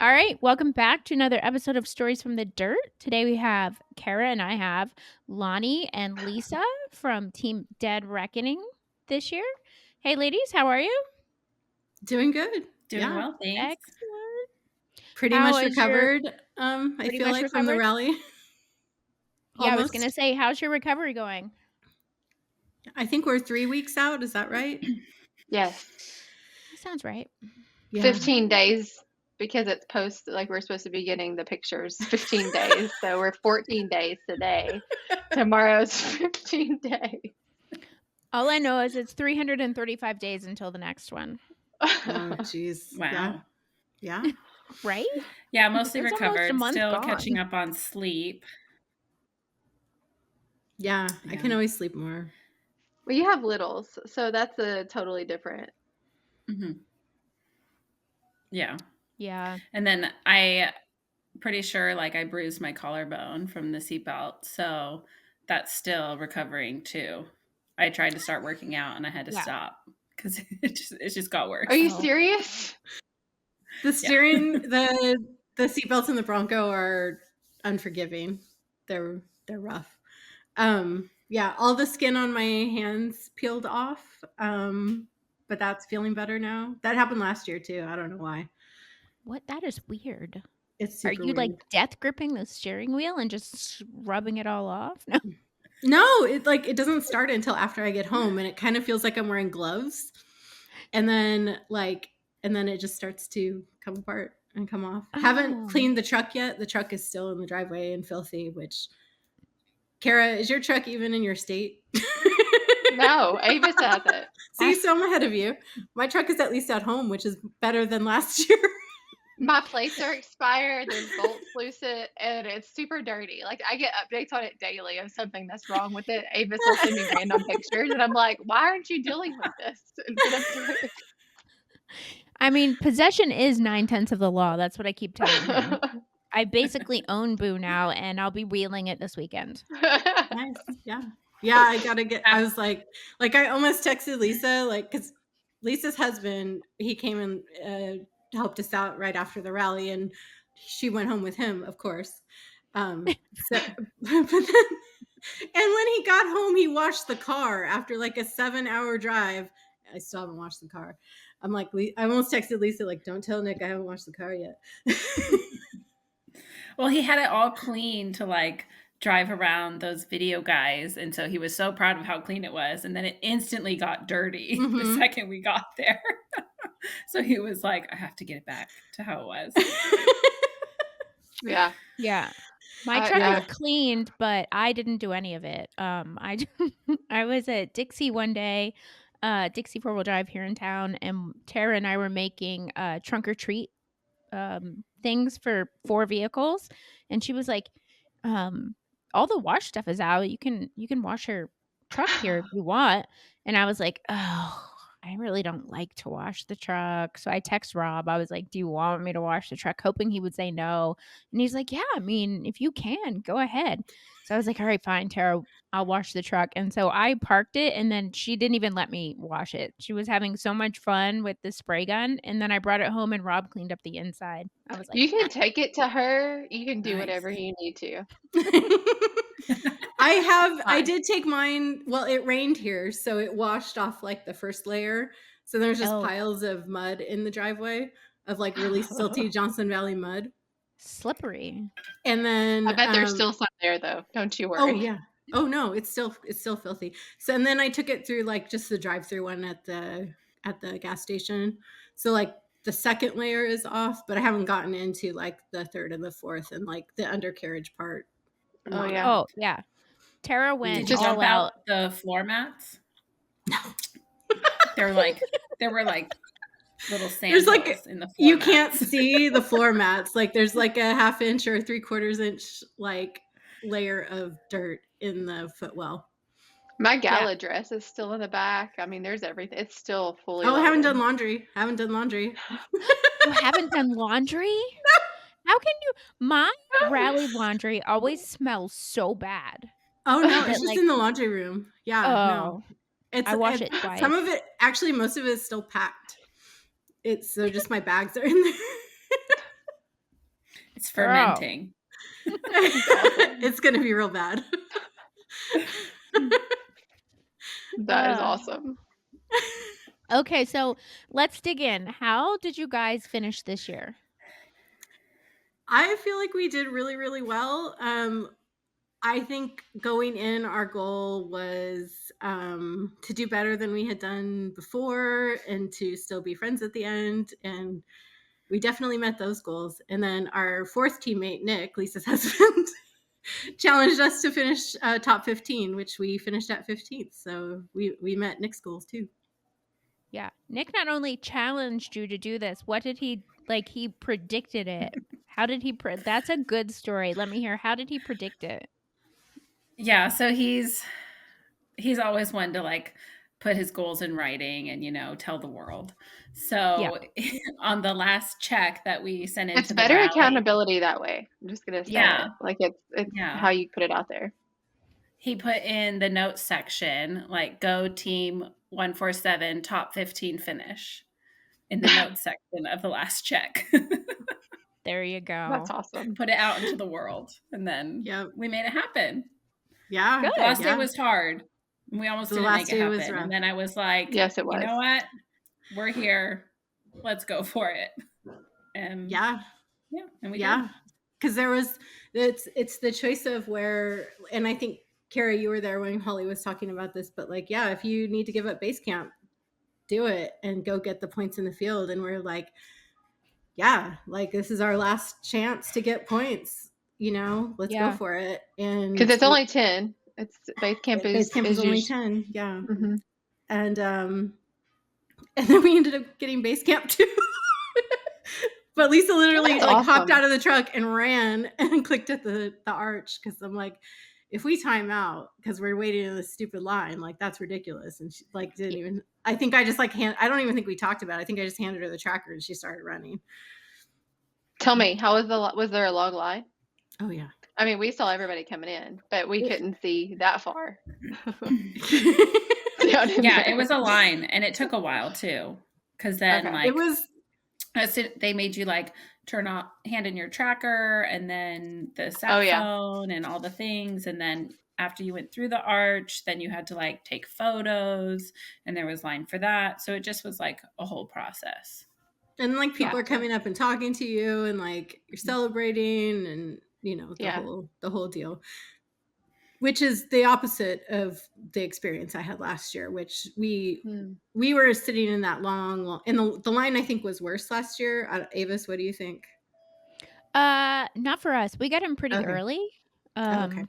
All right, welcome back to another episode of Stories from the Dirt. Today we have Kara and I have Lani and Lisa from Team Dead Reckoning this year. Hey, ladies, how are you? Doing good. Doing well, thanks. Excellent. Pretty How much is your recovered. I pretty feel much like from the recovered? rally. Yeah, I was gonna Almost. say, how's your recovery going? I think we're 3 weeks out. Is that right? Yes. That sounds right. Yeah. 15 days because it's post, like we're supposed to be getting the pictures 15 days. So we're 14 days today. Tomorrow's 15 days. All I know is it's 335 days until the next one. Oh, jeez. Wow. Yeah. Right? Yeah, mostly It's almost a recovered. month Still gone. catching up on sleep. Yeah. I can Yeah. always sleep more. Well, you have littles, so that's a totally different. Mm-hmm. Yeah. Yeah. And then I pretty sure like I bruised my collarbone from the seatbelt. So that's still recovering too. I tried to start working out and I had to stop because it just got worse. Oh. Are you serious? The steering, the seatbelts in the Bronco are unforgiving. They're rough. Yeah, all the skin on my hands peeled off. But that's feeling better now. That happened last year too. I don't know why. What? That is weird. It's super Are you weird. like death gripping the steering wheel and just rubbing it all off? No. No, it doesn't start until after I get home, and it kind of feels like I'm wearing gloves. And then it just starts to come apart and come off. Oh. Haven't cleaned the truck yet. The truck is still in the driveway and filthy, which Kara, is your truck even in your state? No, Avis has it. See, so I'm ahead of you. My truck is at least at home, which is better than last year. My plates are expired, there's bolts loose it, and it's super dirty. Like I get updates on it daily of something that's wrong with it. Avis will send me random pictures and I'm like, why aren't you dealing with this? Instead of doing it. I mean, possession is 9/10 of the law. That's what I keep telling him. I basically own Boo now, and I'll be wheeling it this weekend. Nice. Yeah. Yeah, I gotta get, I was like I almost texted Lisa, because Lisa's husband, he came and helped us out right after the rally, and she went home with him, of course. But then, and when he got home, he washed the car after like a 7-hour drive. I still haven't washed the car. I'm like, I almost texted Lisa, like, don't tell Nick I haven't washed the car yet. Well, he had it all clean to like drive around those video guys. And so he was so proud of how clean it was. And then it instantly got dirty the second we got there. So he was like, I have to get it back to how it was. Yeah. My truck is cleaned, but I didn't do any of it. I was at Dixie one day, Dixie 4-wheel drive here in town, and Tara and I were making trunk or treat things for 4 vehicles, and she was like, all the wash stuff is out. You can wash your truck here if you want. And I was like, oh, I really don't like to wash the truck. So I text Rob. I was like, do you want me to wash the truck? Hoping he would say no. And he's like, yeah, I mean, if you can, go ahead. So I was like, all right, fine, Tara, I'll wash the truck. And so I parked it, and then she didn't even let me wash it. She was having so much fun with the spray gun. And then I brought it home, and Rob cleaned up the inside. I was like, you can take it to her. You can do whatever you need to. I did take mine. Well, it rained here, so it washed off like the first layer. So there's just piles of mud in the driveway of like really silty Johnson Valley mud. Slippery. And then I bet there's still some there though. Don't you worry. Oh yeah. Oh no, it's still filthy. So and then I took it through like just the drive-through one at the gas station. So like the second layer is off, but I haven't gotten into like the third and the fourth and like the undercarriage part. Oh yeah. Oh yeah. Tara went Did you all dump out out the floor mats? No. There were like little there's like in the floor you mats. Can't see the floor mats. Like there's like a 1/2 inch or 3/4 inch like layer of dirt in the footwell. My gala dress is still in the back. I mean, there's everything. It's still fully I haven't done loaded. laundry. You haven't done laundry? No. How can you? My rally laundry always smells so bad. Oh no, it's just in the laundry room. Yeah, no. I wash it twice. Some of it, actually, most of it is still packed. So just my bags are in there. It's Girl. fermenting. That's awesome. It's gonna be real bad. That is awesome. Okay, so let's dig in. How did you guys finish this year? I feel like we did really, really well. I think going in, our goal was to do better than we had done before and to still be friends at the end. And we definitely met those goals. And then our fourth teammate, Nick, Lisa's husband, challenged us to finish top 15, which we finished at 15th. So we met Nick's goals too. Yeah. Nick not only challenged you to do this, what did he like? He predicted it. How did he? That's a good story. Let me hear. How did he predict it? Yeah, so he's always one to like put his goals in writing and tell the world. Yeah. So on the last check that we sent into It's the better rally, accountability that way. I'm just gonna say yeah, it. Like it's yeah, how you put it out there. he put in the notes section like go team 147 top 15 finish in the notes section of the last check. There you go. That's awesome. Put it out into the world, and then we made it happen. Yeah. Good. The last day was hard. We almost The didn't last make it day was happen. rough. And then I was like, Yes, it was. You know what? We're here. Let's go for it. And yeah, and we yeah. did. Because it's the choice of where, and I think Kara, you were there when Holly was talking about this, but like, yeah, if you need to give up base camp, do it and go get the points in the field. And we're like, yeah, like this is our last chance to get points. Let's go for it. And because it's only 10. It's base camp base camp is only usually 10. Yeah. Mm-hmm. And then we ended up getting base camp too. But Lisa literally hopped out of the truck and ran and clicked at the arch because I'm like, if we time out because we're waiting in this stupid line, like that's ridiculous. And she like didn't even. I think I just like I don't even think we talked about it. I think I just handed her the tracker and she started running. Tell me, how was there a long line? Oh yeah. I mean, we saw everybody coming in, but we couldn't see that far. Yeah, it was a line, and it took a while too, because then like it was. They made you like hand in your tracker, and then the sat phone, and all the things, and then after you went through the arch, then you had to like take photos, and there was line for that. So it just was like a whole process. And like people are coming up and talking to you, and like you're celebrating, and the whole deal. Which is the opposite of the experience I had last year, which we were sitting in that long and the line I think was worse last year. Avis, what do you think? Not for us. We got in pretty early. Okay.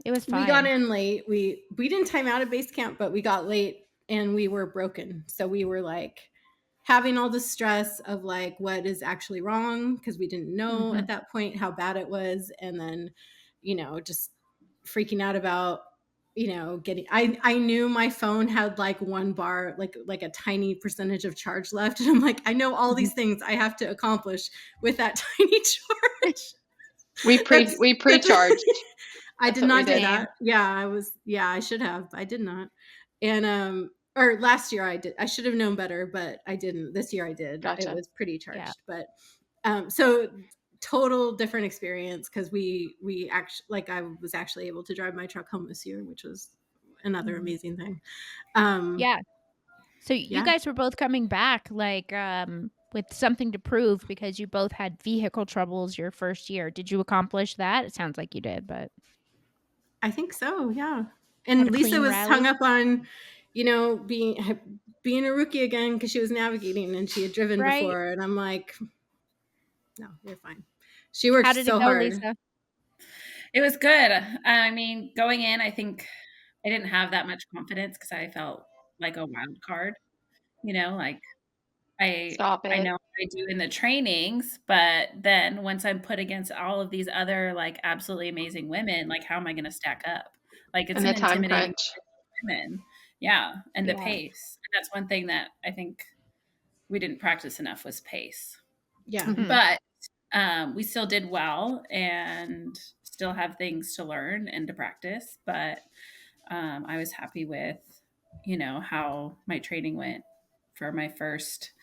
It was fine. We got in late. We didn't time out at base camp, but we got late and we were broken. So we were like having all the stress of like what is actually wrong because we didn't know at that point how bad it was, and then just freaking out about getting I knew my phone had like one bar, like a tiny percentage of charge left, and I'm like, I know all these things I have to accomplish with that tiny charge. We pre-charged. I did not do that. I should have. I did not. And or last year I did. I should have known better, but I didn't. This year I did. Gotcha. It was pretty charged, but so total different experience because we actually I was actually able to drive my truck home this year, which was another amazing thing. So you guys were both coming back with something to prove because you both had vehicle troubles your first year. Did you accomplish that? It sounds like you did, but I think so. Yeah. And Lisa was hung up on, being a rookie again because she was navigating and she had driven before, and I'm like, no, you're fine. She worked How did so it go, hard. Lisa? It was good. I mean, going in, I think I didn't have that much confidence because I felt like a wild card. Like I know I do in the trainings, but then once I'm put against all of these other like absolutely amazing women, like how am I going to stack up? Like it's an intimidating women. Yeah, and the pace. And that's one thing that I think we didn't practice enough was pace. Yeah. But we still did well and still have things to learn and to practice. But I was happy with, how my training went for my first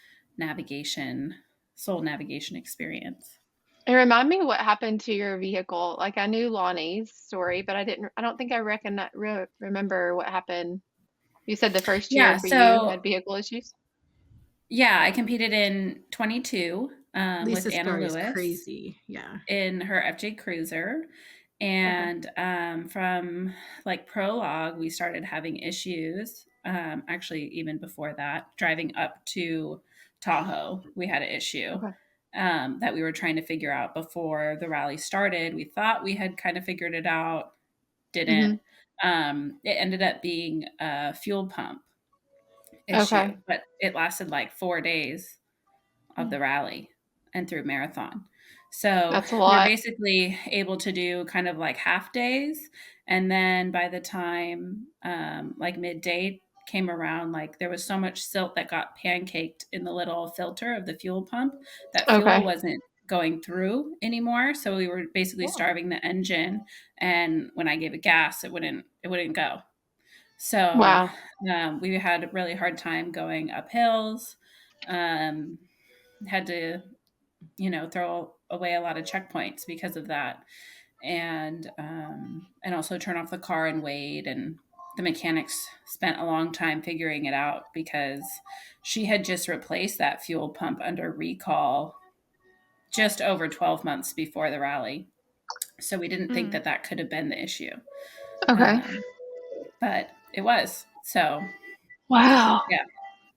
soul navigation experience. And remind me what happened to your vehicle. Like I knew Lonnie's story, but I don't think I remember what happened. You said the first year Yeah, for you so had vehicle issues. yeah, I competed in 22 with Lisa's Anna story is Lewis crazy. Yeah. in her FJ Cruiser. Okay. And from like prologue, we started having issues. Actually, even before that, driving up to Tahoe, we had an issue Okay. that we were trying to figure out before the rally started. We thought we had kind of figured it out, didn't. Mhm. It ended up being a fuel pump issue, Okay. but it lasted like 4 days of Hmm. the rally and through marathon. So That's a we were lot. basically able to do kind of like half days. And then by the time like midday came around, like there was so much silt that got pancaked in the little filter of the fuel pump that fuel Okay. wasn't going through anymore. So we were basically Cool. starving the engine. And when I gave it gas, it wouldn't go. So Wow. we had a really hard time going up hills. Um, had to, throw away a lot of checkpoints because of that, and also turn off the car and wait. And the mechanics spent a long time figuring it out because she had just replaced that fuel pump under recall just over 12 months before the rally. So we didn't think Mm. that that could have been the issue, Okay. um, but it was. So Wow. yeah.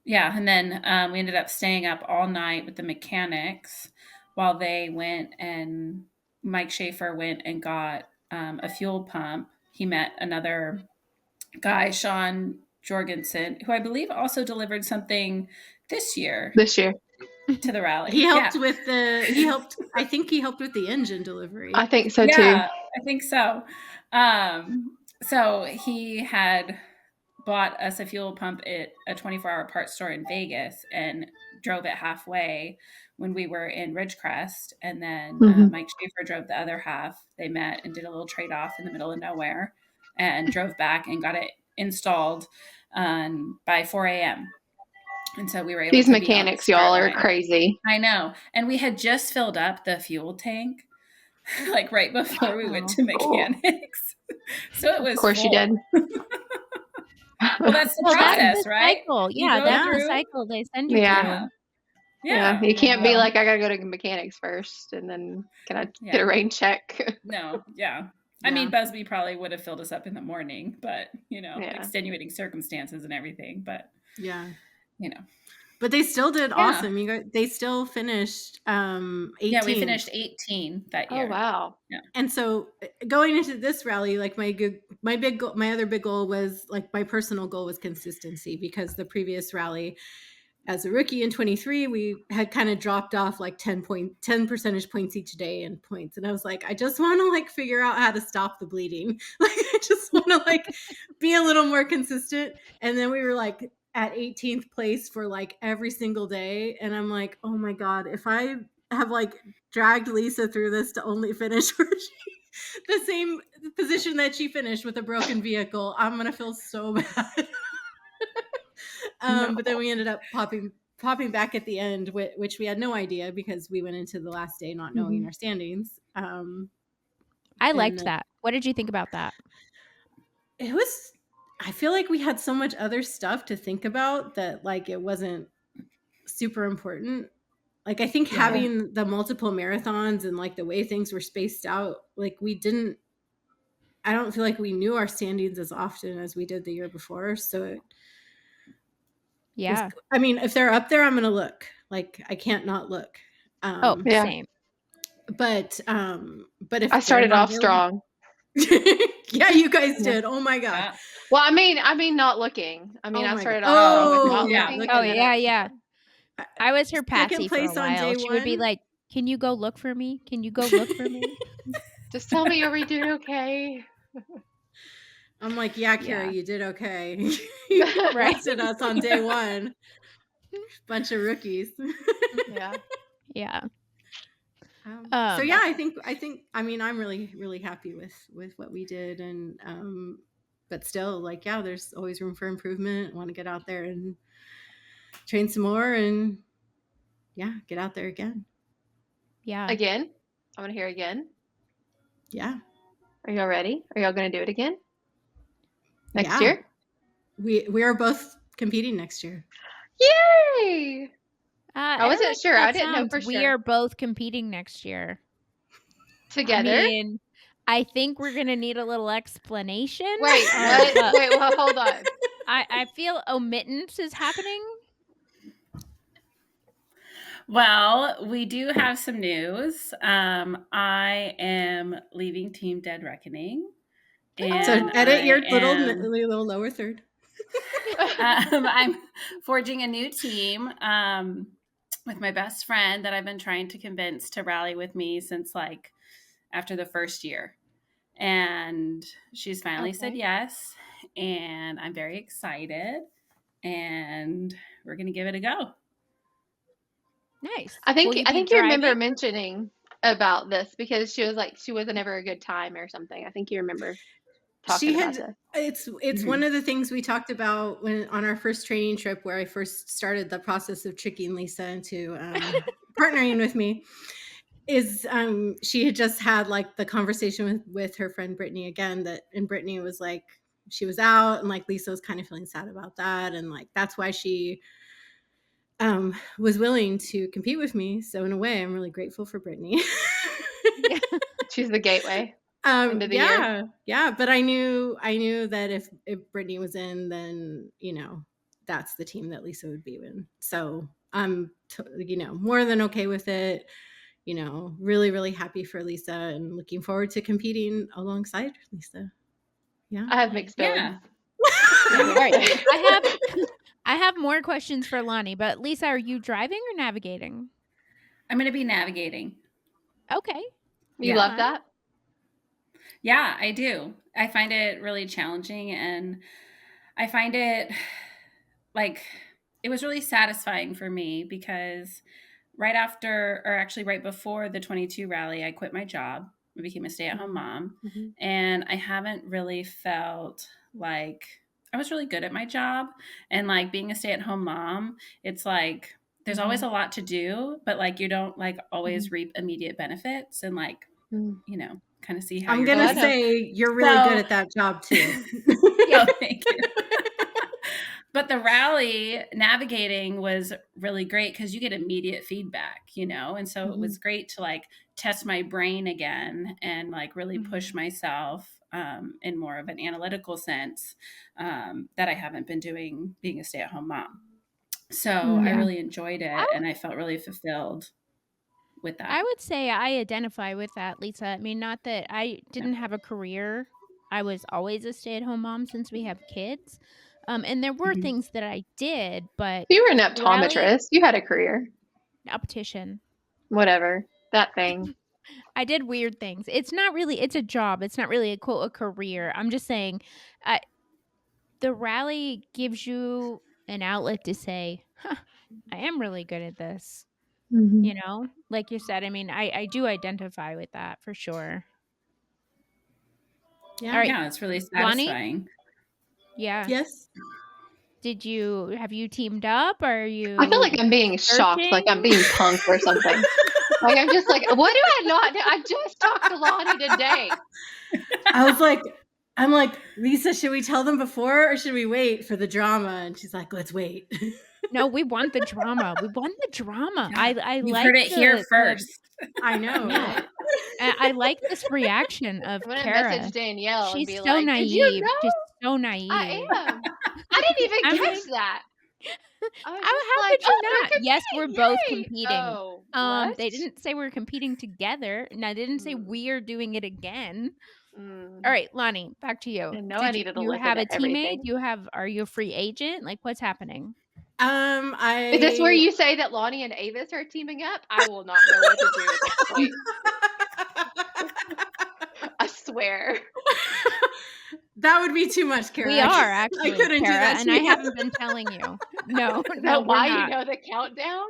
Yeah, and then we ended up staying up all night with the mechanics while they went, and Mike Schaefer went and got a fuel pump. He met another guy, Sean Jorgensen, who I believe also delivered something this year This year. to the He rally. helped Yeah. with I think he helped with the engine delivery. I think so too. Yeah, I think so. So he had bought us a fuel pump at a 24-hour parts store in Vegas and drove it halfway when we were in Ridgecrest. And then Hmm. Mike Schaefer drove the other half. They met and did a little trade off in the middle of nowhere and drove back and got it installed by 4 a.m. And so we were able These to be on the mechanics, start y'all, are line. crazy. I know. And we had just filled up the fuel tank like right before we went Wow. to Cool. mechanics. So it Of was course you full. did. Well, that's the Well, that's Fine. the process, right? cycle. You Yeah, go that's Yeah. the through. cycle they send you Yeah. Yeah. through. Yeah. Yeah. You can't be So, like, I gotta go to mechanics first and then can I get yeah. a rain check? No, yeah. I Yeah. mean, Busby probably would have filled us up in the morning, but, Yeah. extenuating circumstances and everything. But, Yeah. you know, But they still did yeah. awesome. They still finished Yeah, we 18th. finished 18 that Oh, year. wow. Yeah. And so going into this rally, like my other big goal was like my personal goal was consistency, because the previous rally as a rookie in 23, we had kind of dropped off like 10 percentage points each day in points. And I was like, I just want to like figure out how to stop the bleeding. Like, I just want to like be a little more consistent. And then we were like at 18th place for like every single day. And I'm like, oh my God, if I have like dragged Lisa through this to only finish where the same position that she finished with a broken vehicle, I'm going to feel so bad. No. But then we ended up popping back at the end, which we had no idea because we went into the last day not knowing Mhm. our standings. I And liked that. What did you think about that? it was, I feel like we had so much other stuff to think about that like it wasn't super important. Like I think Yeah. having the multiple marathons and like the way things were spaced out, like I don't feel like we knew our standings as often as we did the year before. So it was, Yeah. I mean, if they're up there, I'm going to look. Like I can't not look. Oh, Yeah. same. But if I they're started not off available, strong. yeah, you guys Yeah. did. Oh my god. Yeah. Well, I mean, not looking. I mean, Oh I my god. started off strong with Oh, not Yeah. not looking, Oh, and then looking. yeah, I yeah. I was her Second patsy for a place on while. day She would be one. like, "Can you go look for me? Can you go look for me?" just tell me, are we doing okay? I'm like, yeah, Carrie, Yeah. you did okay. You Right. bested us on day one. Bunch of rookies. Yeah. Yeah. So yeah, Um, I mean, I'm really, really happy with what we did. And but still, like, yeah, there's always room for improvement. Want to get out there and train some more and yeah, get out there again. yeah. Again? I want to hear again. Yeah. Are y'all ready? Are y'all going to do it again next Yeah. year? We are both competing next year. Yay! I I don't know wasn't sure. how I that didn't know sounds. for We sure. are both competing next year. I Together? mean, I think we're gonna need a little explanation. Wait, what? But Wait, well, hold on. I feel omittance is happening. Well, we do have some news. I am leaving Team Dead Reckoning, So and edit I your am little lower third. I'm forging a new team with my best friend that I've been trying to convince to rally with me since like after the first year. And she's finally said Okay. yes. And I'm very excited. And we're going to give it a go. Nice. I Will think you I be think you remember driving? mentioning about this because she was like she wasn't ever a good time or something. I think you remember talking She about had this. it's one of the things we talked about when on our first training trip where I first started the process of tricking Lisa into partnering with me is she had just had like the conversation with her friend Brittany again and Brittany was like she was out and like Lisa was kind of feeling sad about that and like that's why she was willing to compete with me. So in a way, I'm really grateful for Brittany. Yeah. She's the gateway into the year. Yeah. But I knew that if Brittany was in, then that's the team that Lisa would be in. So I'm more than okay with it. Really, really happy for Lisa and looking forward to competing alongside Lisa. Yeah. I have mixed Yeah. feelings. All right. I have more questions for Lani, but Lisa, are you driving or navigating? I'm going to be navigating. Okay. You Yeah. love that? Yeah, I do. I find it really challenging and I find it like it was really satisfying for me because right after, or actually right before the 22 rally, I quit my job. I became a stay at home mom. Mm-hmm. And I haven't really felt like I was really good at my job. And like being a stay at home mom, it's like there's always a lot to do, but like you don't like always reap immediate benefits and like, kind of see how I'm you're gonna doing. say you're really good So, at that job too. oh, thank you. But the rally navigating was really great because you get immediate feedback, and so it was great to like test my brain again and like really push myself in more of an analytical sense that I haven't been doing being a stay-at-home mom. So I really enjoyed it and I felt really fulfilled with that. I would say I identify with that, Lisa. I mean, not that I didn't have a career. I was always a stay-at-home mom since we have kids. And there were things that I did, but You were an the rally optometrist. You had a career. optician. Whatever. That thing. I did weird things. It's a job. It's not really a career. I'm just saying the rally gives you an outlet to say, huh, I am really good at this. Like you said, I mean, I do identify with that for sure. Yeah. All right, Yeah, it's really Lani? satisfying. Yeah. Yes. Have you teamed up? Are I feel like you I'm being shocked, like I'm searching? being punked or something. Like I'm just like, what do I not do? I just talked to Lani today. I'm like, Lisa, should we tell them before or should we wait for the drama? And she's like, let's wait. No, we want the drama. We want the drama. Yeah, I you've like heard it here first. I know, yeah. right? I like this reaction of I'm gonna Kara. message Danielle and She's be so like, "Did you naive. She's know? so I naive. am. I didn't even I'm catch like, that. I was just how like, could you oh, not? Yes, they're we're competing! both Yay! competing. Oh, what? They didn't say we're competing together, and I didn't say Mm, we're doing it again. mm. All right, Lani, back to you. I know I Did needed to you listen have a to teammate? everything. Are you a free agent? Like, what's happening? Is this where I you say that Lani and Avis are teaming up? I will not know what to do at this point. I swear. that would be too much, Kara. We are I actually, couldn't do Kara, that and to I you. haven't been telling you. No, Is no, that we're why you not. know the countdown?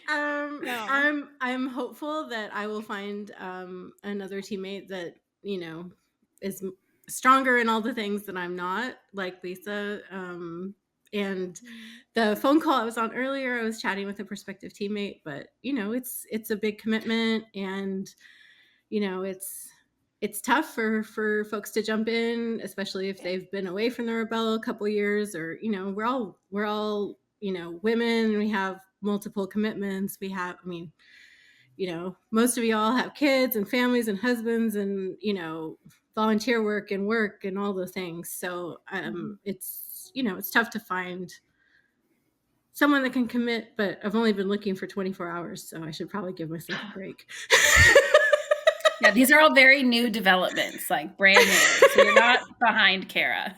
No. I'm hopeful that I will find another teammate that is stronger in all the things that I'm not, like Lisa And the phone call I was on earlier, I was chatting with a prospective teammate, but it's a big commitment, and it's tough for folks to jump in, especially if they've been away from the rebel a couple years, or we're all women. We have multiple commitments. Most of y'all have kids and families and husbands and volunteer work and all the things. So it's tough to find someone that can commit, but I've only been looking for 24 hours, so I should probably give myself a break. Yeah, these are all very new developments, like brand new. So you're not behind, Kara.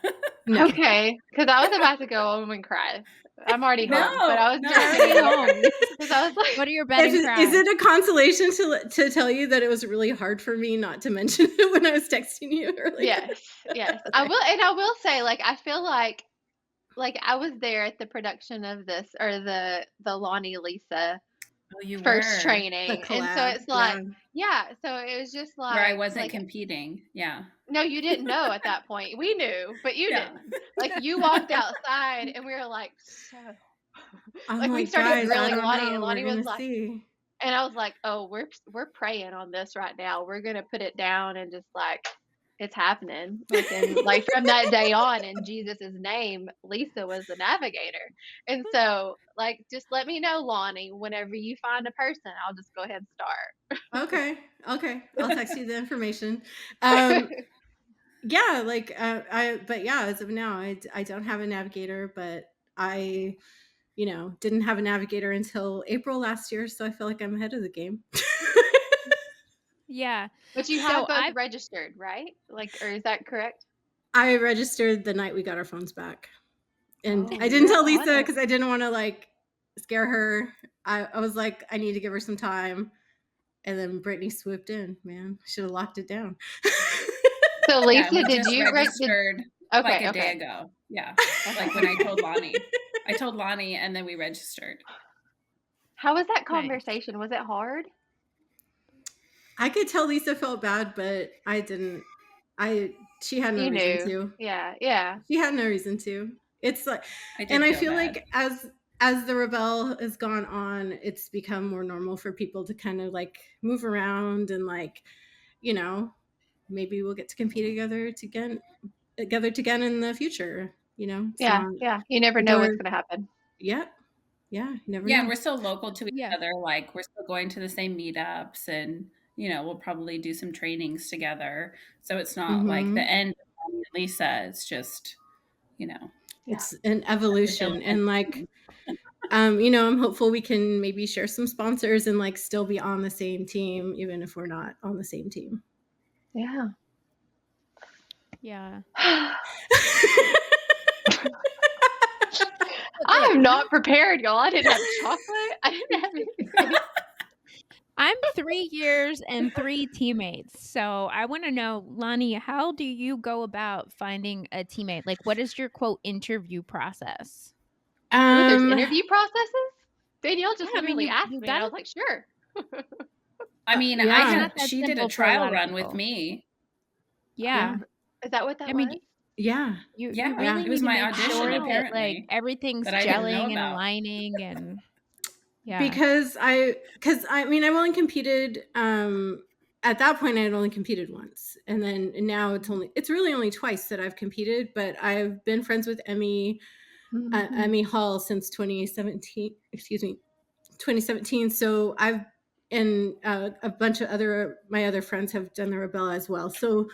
No. Okay, because I was about to go home and cry. I'm already home, but I was No, just Already home. because I was like, Go to your bed and cry. Is it a consolation to tell you that it was really hard for me not to mention it when I was texting you earlier? yes. I will say, like, I feel like I was there at the production of this, or the Lani Lisa Oh, you first were. training, The and so collab, it's like, yeah, so it was just Where I like wasn't competing. Yeah. no, you didn't know at that point. We knew, but you Yeah. didn't. Like, you walked outside, and we were like, so I'm like, we like, started guys, I grilling don't Lani, know. and Lani We're was gonna like, see. and I was like, oh, we're praying on this right now. We're gonna put it down and just like it's happening. Like, and like from that day on, in Jesus's name, Lisa was the navigator. And so, like, just let me know, Lonnie, whenever you find a person, I'll just go ahead and start. Okay. I'll text you the information. Yeah, but yeah, as of now, I don't have a navigator, but I, didn't have a navigator until April last year, so I feel like I'm ahead of the game. Yeah. But you So have both I registered, right? Like, or is that correct? I registered the night we got our phones back. And Oh, I didn't you're tell on Lisa it. because I didn't want to scare her. I was like, I need to give her some time. And then Brittany swooped in, man. Should have locked it down. So, Yeah, Lisa, and we did just you registered like a day okay. ago. Yeah. Like when I told Lani. I told Lani and then we registered. How was that Nice. conversation? Was it hard? I could tell Lisa felt bad, but I didn't. She had no You reason knew. to. Yeah. She had no reason to. It's like, I did and I feel feel bad. like as the rebel has gone on, it's become more normal for people to kind of move around and maybe we'll get to compete together again in the future. Yeah. You never The know what's door. gonna happen. Yeah, you never Yeah, know. and we're still local to each Yeah. other. Like we're still going to the same meetups and we'll probably do some trainings together. So it's not like the end of Lani and Lisa. It's just, It's an evolution, and I'm hopeful we can maybe share some sponsors and still be on the same team, even if we're not on the same team. Yeah. Yeah. I am not prepared, y'all. I didn't have chocolate. I didn't have anything. I'm 3 years and 3 teammates. So I want to know, Lani, how do you go about finding a teammate? Like, what is your quote interview process? Ooh, there's interview processes? Danielle just Yeah, I mean, literally asked you me, and I gotta. was like, sure. I mean, yeah. It's not that she did a simple for a trial lot of run with people. me. Yeah. Is that what that I was? mean, Yeah. you Yeah, really it was need to my make audition sure that apparently everything's that I didn't know gelling and about. aligning and yeah. Because I mean, I've only competed at that point I had only competed once. And now it's really only twice that I've competed, but I've been friends with Emmy Hall since 2017. So and a bunch of my other friends have done the Rebella as well. So,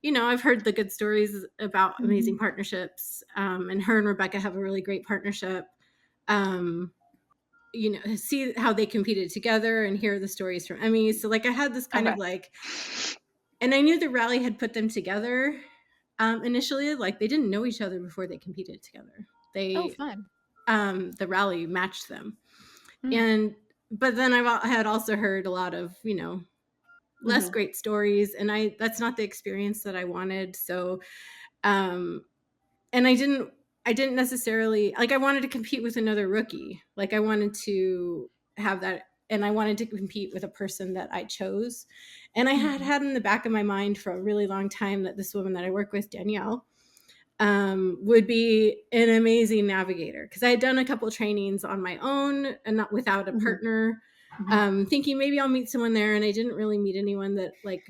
I've heard the good stories about amazing partnerships. And her and Rebecca have a really great partnership. See how they competed together and hear the stories from Emmy. So I had this kind of and I knew the rally had put them together. Initially, they didn't know each other before they competed together. Oh, fun. The rally matched them. But then I had also heard a lot of, less great stories, and that's not the experience that I wanted. So, and I didn't necessarily I wanted to compete with another rookie. I wanted to have that, and I wanted to compete with a person that I chose. And I had in the back of my mind for a really long time that this woman that I work with, Danielle, would be an amazing navigator, because I had done a couple trainings on my own and not without a partner, thinking maybe I'll meet someone there, and I didn't really meet anyone that like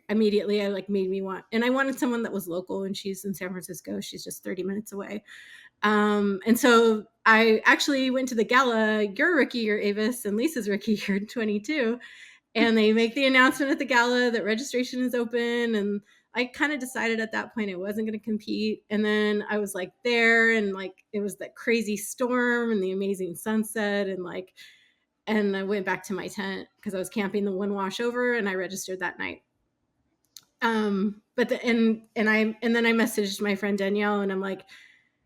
immediately I like made me want, and I wanted someone that was local, and she's in San Francisco. She's just 30 minutes away. And so I actually went to the gala, your rookie year, Avis, and Lisa's rookie year, 22. And they make the announcement at the gala that registration is open. And I kind of decided at that point I wasn't going to compete. And then I was like there, and like it was that crazy storm and the amazing sunset. And I went back to my tent because I was camping the one wash over, and I registered that night. But then I messaged my friend Danielle, and I'm like,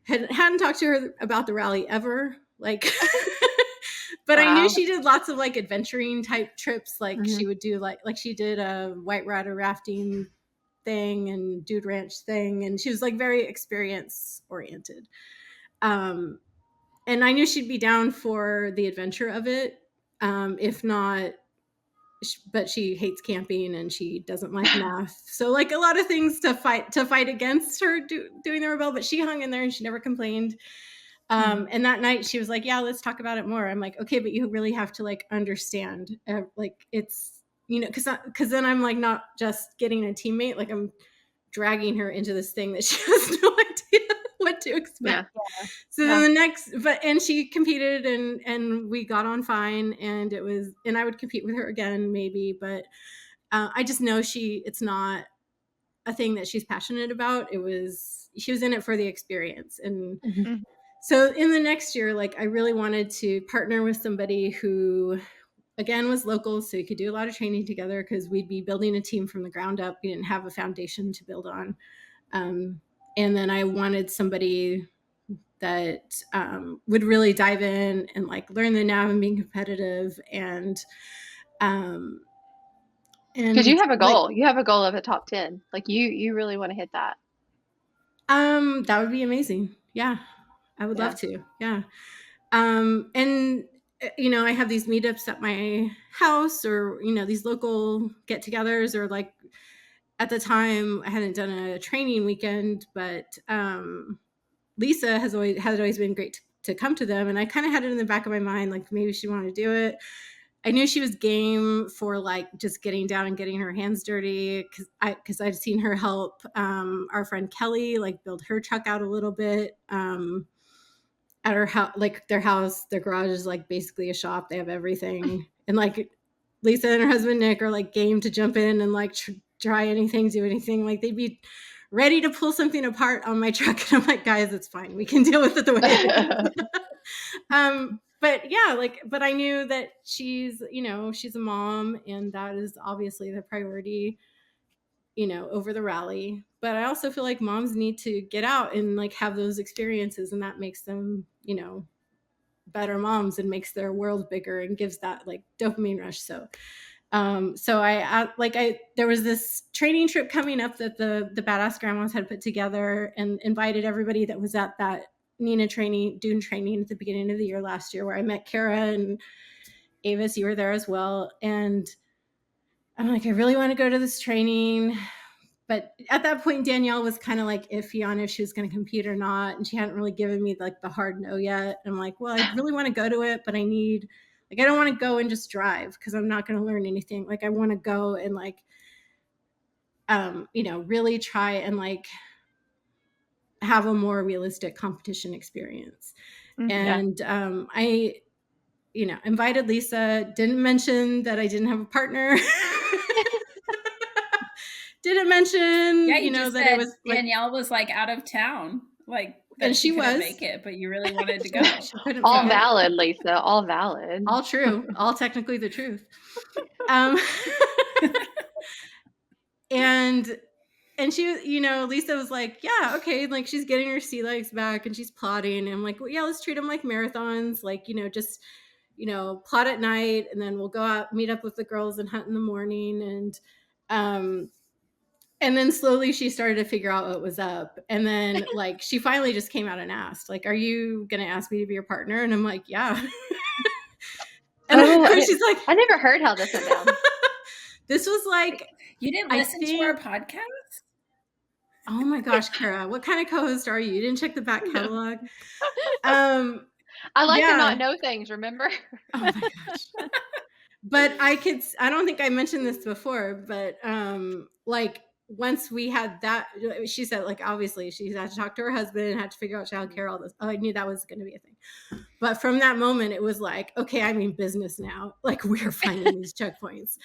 hadn't talked to her about the rally ever, like, but I knew she did lots of like adventuring type trips. Like she would do like she did a white rider rafting thing and dude ranch thing, and she was like very experience oriented. And I knew she'd be down for the adventure of it, if not. But she hates camping and she doesn't like math. So like a lot of things to fight against her doing the rebel, but she hung in there and she never complained. And that night she was like, yeah, let's talk about it more. I'm like, okay, but you really have to like understand, like it's, you know, cause then I'm like not just getting a teammate, like I'm dragging her into this thing that she has no idea what to expect. Yeah. So then the next, and she competed, and we got on fine, and it was, and I would compete with her again maybe, but I just know it's not a thing that she's passionate about. She was in it for the experience. And so in the next year, like I really wanted to partner with somebody who again was local, so we could do a lot of training together, because we'd be building a team from the ground up. We didn't have a foundation to build on. And then I wanted somebody that would really dive in and like learn the nav and being competitive, and because you have a goal. Like, you have a goal of a top 10. Like you really want to hit that. That would be amazing. Yeah, I would love to. Yeah. And you know, I have these meetups at my house, or you know, these local get-togethers, or like at the time I hadn't done a training weekend, but Lisa has always been great to come to them, and I kind of had it in the back of my mind, like maybe she wanted to do it. I knew she was game for like just getting down and getting her hands dirty, because I'd seen her help our friend Kelly like build her truck out a little bit. At her house, like their garage is like basically a shop. They have everything, and like Lisa and her husband Nick are like game to jump in and like try anything, do anything. Like they'd be ready to pull something apart on my truck, and I'm like, guys, it's fine. We can deal with it the way it is. But yeah, like, but I knew that she's a mom, and that is obviously the priority, over the rally. But I also feel like moms need to get out and like have those experiences, and that makes them, better moms, and makes their world bigger, and gives that like dopamine rush. So there was this training trip coming up that the Badass Grandmas had put together, and invited everybody that was at that Nina Dune training at the beginning of the year last year, where I met Kara and Avis. You were there as well. And I'm like, I really want to go to this training. But at that point, Danielle was kind of like iffy on if she was going to compete or not. And she hadn't really given me like the hard no yet. And I'm like, well, I really want to go to it, but I don't want to go and just drive, because I'm not going to learn anything. Like I want to go and like, really try and like have a more realistic competition experience. And I, invited Lisa, didn't mention that I didn't have a partner. Didn't mention, that it was like, Danielle was like out of town, like that, and she couldn't make it, but you really wanted to go. All valid, Lisa. All valid. All true. All technically the truth. And she, Lisa was like, yeah, okay. Like she's getting her sea legs back and she's plotting. And I'm like, well, yeah, let's treat them like marathons. Like, just, plot at night, and then we'll go out, meet up with the girls and hunt in the morning. And then slowly she started to figure out what was up. And then like, she finally just came out and asked, like, are you going to ask me to be your partner? And I'm like, yeah. And she's like, I never heard how this went down. This was like, you didn't listen to our podcast? Oh my gosh, Kara, what kind of co-host are you? You didn't check the back catalog? I like to not Yeah. know things, remember? Oh my gosh. But I don't think I mentioned this before, but like once we had that, she said, like, obviously she had to talk to her husband and had to figure out childcare, all this. Oh, I knew that was going to be a thing. But from that moment, it was like, okay, I mean business now. Like, we're finding these checkpoints.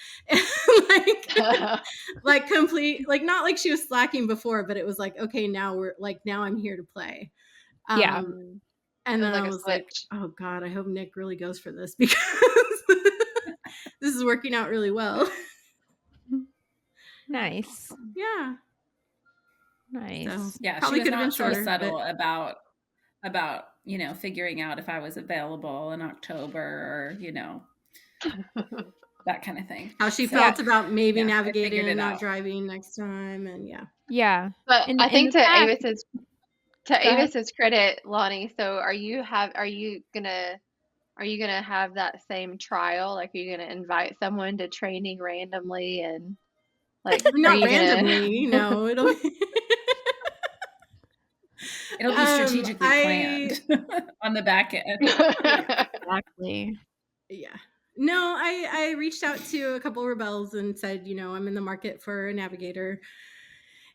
like complete, like, not like she was slacking before, but it was like, okay, now I'm here to play. Yeah. And It was then like I a was like, switch. oh God, I hope Nick really goes for this because this is working out really well. Nice. Yeah. Nice. So Yeah, she probably was could have been not so shorter, subtle but about, you know, figuring out if I was available in October or, you know, that kind of thing. how she So, felt about maybe yeah, I navigating figured and it not out. driving next time. And yeah. Yeah. But I In think the past, to go ahead. Avis's credit, Lonnie, so are you gonna have that same trial? Like, are you gonna invite someone to training randomly and like, are Not you randomly, gonna? it'll be It'll be strategically I planned on the back end. yeah. Exactly. Yeah. No, I reached out to a couple rebels and said, I'm in the market for a navigator.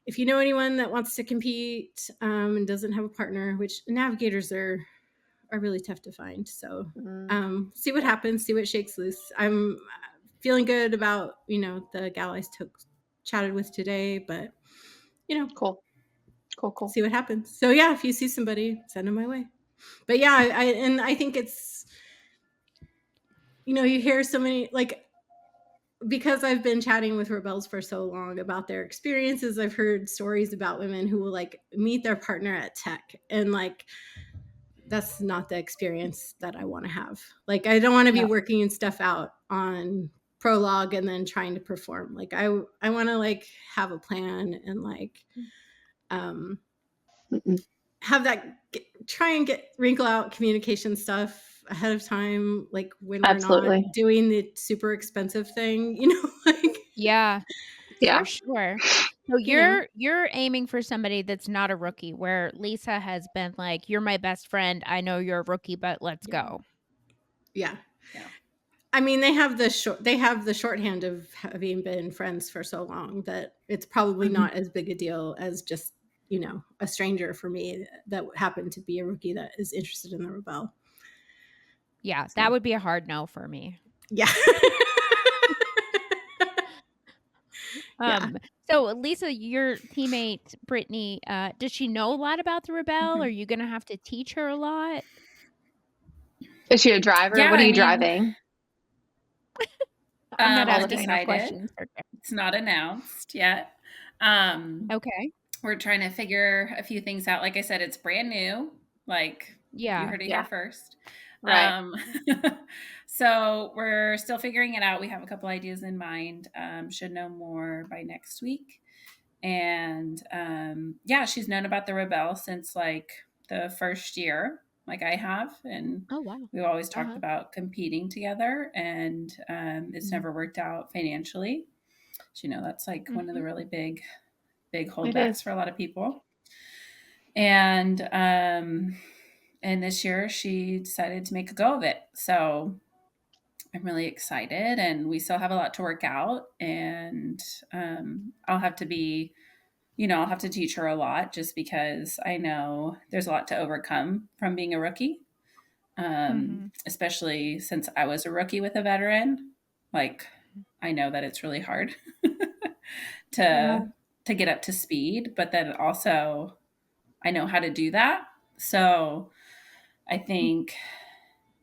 If you know anyone that wants to compete and doesn't have a partner, which navigators are really tough to find. So see what happens, see what shakes loose. I'm feeling good about, the gal I chatted with today, but Cool. see what happens. So yeah, if you see somebody, send them my way. But yeah, I think it's, you hear so many, like, because I've been chatting with rebels for so long about their experiences, I've heard stories about women who will like meet their partner at tech and like that's not the experience that I want to have. Like, I don't want to be working stuff out on prologue and then trying to perform. Like, I want to like have a plan and like have that try and get wrinkle out communication stuff ahead of time, like when we're not Absolutely. doing the super expensive thing, like Yeah. Yeah. For sure. So you're aiming for somebody that's not a rookie, where Lisa has been like, "You're my best friend. I know you're a rookie, but let's go." Yeah. Yeah. I mean, they have the shorthand of having been friends for so long that it's probably not as big a deal as just, a stranger for me that happened to be a rookie that is interested in the rebel. Yeah, So, that would be a hard no for me. yeah. Yeah. So Lisa, your teammate Brittany, does she know a lot about the rebel? Are you gonna have to teach her a lot? Is she a driver? Yeah, What are I you mean, driving? I'm not haven't asking enough decided. questions. It's not announced yet. Okay. We're trying to figure a few things out. Like I said, it's brand new. Like, you Yeah. heard it Yeah. here first. Right. So we're still figuring it out. We have a couple ideas in mind. Should know more by next week. And yeah, she's known about the Rebel since like the first year, like I have. And Oh wow. we've always talked about competing together, and it's never worked out financially. So, that's like one of the really big holdbacks for a lot of people. And this year she decided to make a go of it. So I'm really excited, and we still have a lot to work out. And I'll have to teach her a lot just because I know there's a lot to overcome from being a rookie, especially since I was a rookie with a veteran. Like, I know that it's really hard to get up to speed, but then also I know how to do that. So I think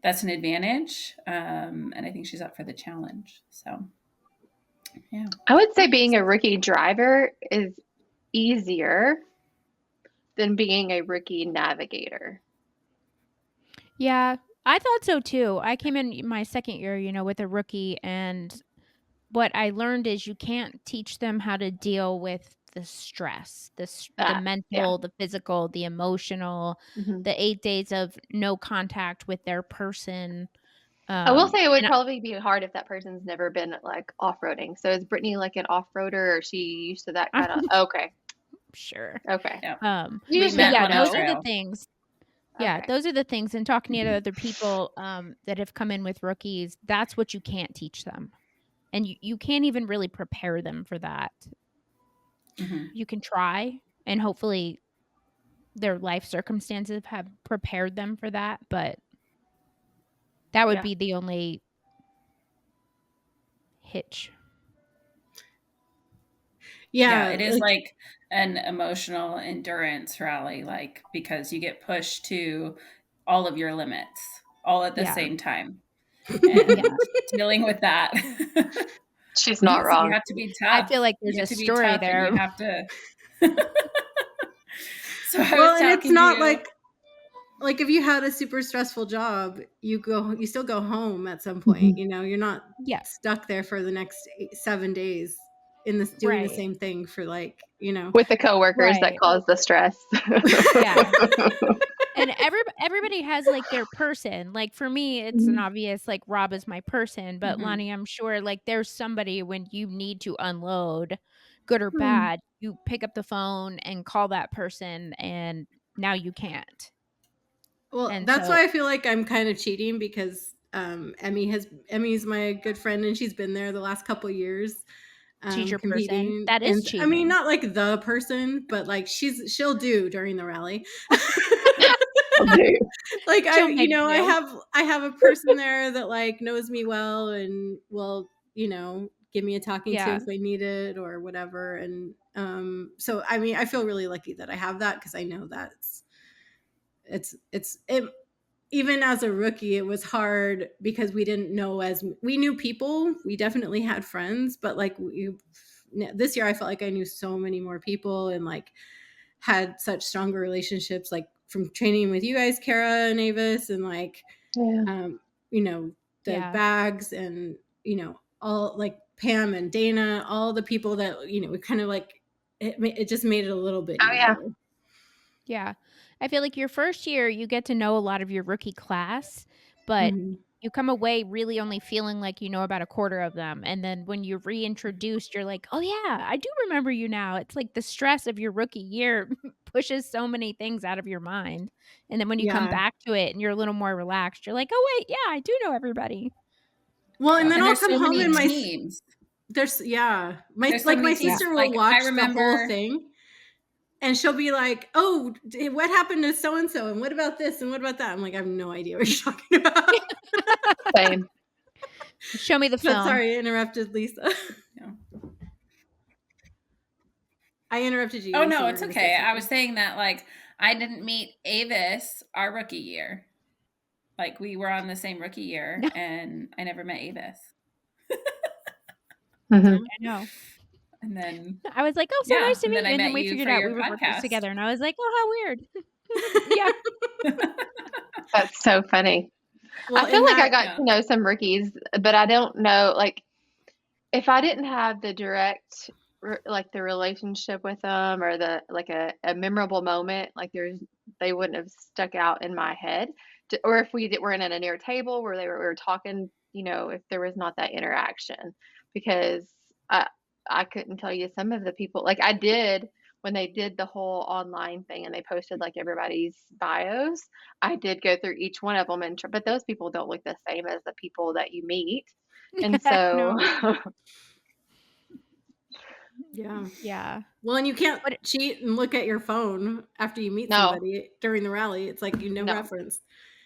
that's an advantage. And I think she's up for the challenge. So, yeah. I would say being a rookie driver is easier than being a rookie navigator. Yeah, I thought so too. I came in my second year, with a rookie, and what I learned is you can't teach them how to deal with the stress, the Yeah. mental, the physical, the emotional, the 8 days of no contact with their person. I will say it would And probably be hard if that person's never been like off-roading. So is Brittany like an off-roader, or is she used to that I'm kind of? Okay. sure. Okay. Yep. You We just met yeah, on a those are the trail. things. Yeah, Okay. those are the things. And talking to other people that have come in with rookies, that's what you can't teach them. And you can't even really prepare them for that. Mhm. You can try, and hopefully their life circumstances have prepared them for that, but that would Yeah. be the only hitch. Yeah, Yeah, it is like like an emotional endurance rally, like because you get pushed to all of your limits all at the Yeah. same time. Yeah. And dealing with that. She's not So you wrong. have to be I tough. feel like You there's have a to be story tough and you there. have to So I was well, and it's talking not to like if you had a super stressful job, you still go home at some point, you know, you're not Yes. stuck there for the next 7 days in this doing the Right. same thing for like, you know. With the coworkers that Right. cause the stress. Yeah. And everybody has, like, their person. Like, for me, it's an obvious, like, Rob is my person, but Mhm. Lani, I'm sure, like, there's somebody when you need to unload, good or Hmm. bad, you pick up the phone and call that person, and now you can't. Well, And that's so why I feel like I'm kind of cheating because Emmy's my good friend and she's been there the last couple years she's your person. competing. That And is I mean cheating. not like the person, but like she'll do during the rally. Dude. Like She'll make do. I have a person there that like knows me well and will, you know, give me a talking to Yeah. if I need it or whatever. And so I mean I feel really lucky that I have that because I know that it even as a rookie, it was hard because we didn't know we knew people. We definitely had friends, but like this year, I felt like I knew so many more people and like had such stronger relationships, like from training with you guys, Kara and Avis, and like, Yeah. you know, the Yeah. bags and, you know, all like Pam and Dana, all the people that, you know, we kind of like, it just made it a little bit Oh yeah. easier. Yeah. I feel like your first year, you get to know a lot of your rookie class, but Mhm. you come away really only feeling like you know about a quarter of them. And then when you're reintroduced, you're like, oh, yeah, I do remember you now. It's like the stress of your rookie year pushes so many things out of your mind. And then when you come Yeah. back to it and you're a little more relaxed, you're like, oh, wait, yeah, I do know everybody. Well, and So, then and I'll there's come so home many and teams. There's so my many yeah. teams. sister will Like I watch the whole remember thing and she'll be like, "Oh, what happened to so and so and what about this and what about that?" I'm like, "I have no idea what you're talking about." Same. Show me the But film. sorry, I interrupted Lisa. Yeah. I interrupted you. Oh Lisa, no, you were it's going to say okay. I was something. saying that like I didn't meet Avis our rookie year. Like we were on the same rookie year and I never met Avis. Mm-hmm. I know. And then I was like, oh, so yeah, nice to and then meet I you. And then met we you figured for out your we were rookies podcast. together. And I was like, oh, how weird. Yeah. That's so funny. Well, I feel in like I that, got Yeah. to know some rookies, but I don't know, like, if I didn't have the direct, like the relationship with them or the like a memorable moment, like they wouldn't have stuck out in my head. Or if weren't at a near table where we were talking, you know, if there was not that interaction, because I couldn't tell you some of the people like I did when they did the whole online thing and they posted like everybody's bios. I did go through each one of them but those people don't look the same as the people that you meet. And so No. yeah. Yeah. Well, and you can't But cheat and look at your phone after you meet no, somebody during the rally. It's like you no no. reference.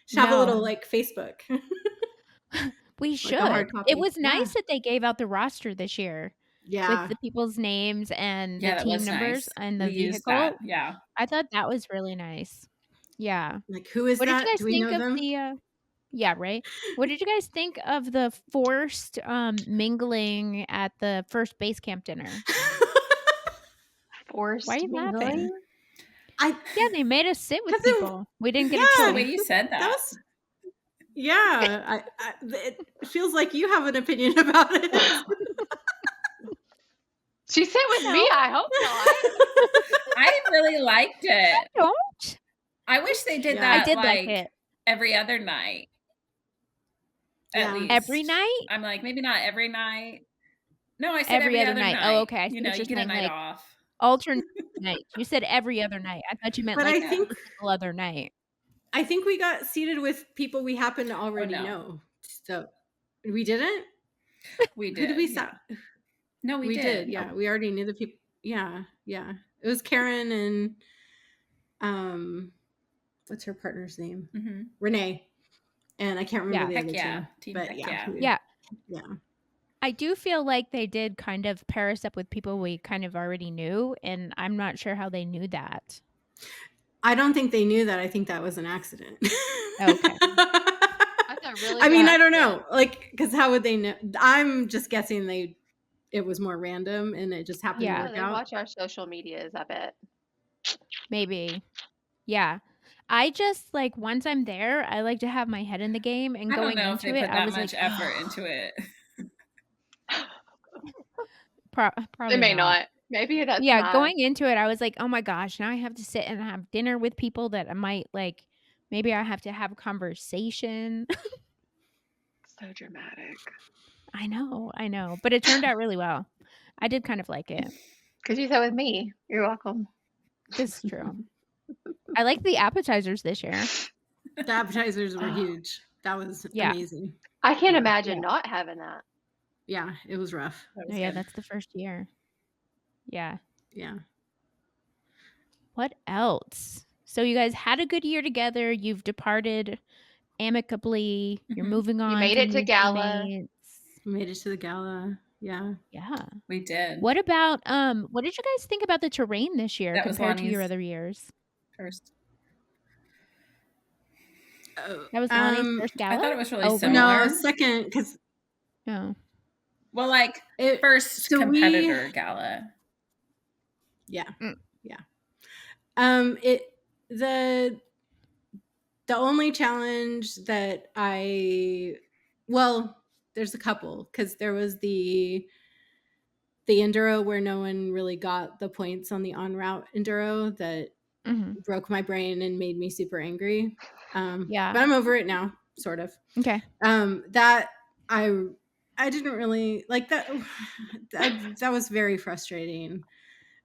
Should have a no, little like Facebook, we like a hard should. It copy. was Yeah. nice that they gave out the roster this year with Yeah. the people's names and the Yeah, that team was numbers nice. and the We used that. vehicle. Yeah. I thought that was really nice. Yeah. Like who is What did you that? guys Do we think know of them? the yeah, right? What did you guys think of the forced mingling at the first base camp dinner? Why are Forced you laughing? mingling? I Yeah, they made us sit with because it people. We didn't get a Just the yeah, way choice. you said that that. was yeah. It feels like you have an opinion about it. She sit with No, me, I hope not. I really liked it. don't. I wish they did Yeah. I that did like like it. every other night. At Yeah. Every least. night? I'm like, maybe not every night. No, I said Every every other other night. Oh, night. okay, I You see know, what you're you get a saying, night like off. Alternate nights. You said every other night. I thought you meant But like Yeah. every single other night. I think we got seated with people we happen to Oh, already no. know. So we didn't? We Who did we did, sa yeah. No, we We did, did. yeah. We already knew the people. Yeah, yeah. It was Karen and what's her partner's name? Mhm. Renee. And I can't remember Yeah. the Heck other yeah. two. Team But heck yeah, yeah. Yeah. yeah. I do feel like they did kind of pair us up with people we kind of already knew, and I'm not sure how they knew that. I don't think they knew that. I think that was an accident. Okay. That's a really I good mean, I don't accident. know. Like, because how would they know? I'm just guessing it was more random and it just happened to Yeah, Oh, work they out. watch our social medias, I bet. maybe. Yeah. I just like once I'm there, I like to have my head in the game, and I don't going know if they into it, put I that was much like, effort into it. They probably may not. not. Maybe that's Yeah, my going into it, I was like, "Oh my gosh, now I have to sit and have dinner with people that I might like maybe I have to have a conversation." so dramatic. I know, but it turned out really well. I did kind of like it. Because you said with me. You're welcome. This is true. I like the appetizers this year. The appetizers were huge. That was Yeah. amazing. I can't Yeah. imagine Yeah. not having that. Yeah, it was rough. That Oh, was yeah, good. that's the first year. Yeah. Yeah. What else? So you guys had a good year together. You've departed amicably. You're Mhm. moving You on made to it to new gala. teammates. We made it to the gala. Yeah. Yeah. We did. What about what did you guys think about the terrain this year That was compared to your Lani's other years? first. Oh, That was Lonnie's first I gala? thought it was really Oh, really? no, similar. second, because No. Well, like it, first so we, competitor gala. yeah, Mm. yeah. It, the, the only challenge that well, there's a couple, because there was the enduro where no one really got the points on the on route enduro that Mhm. broke my brain and made me super angry. Yeah. But I'm over it now, sort of. Okay. That I didn't really like that. That was very frustrating.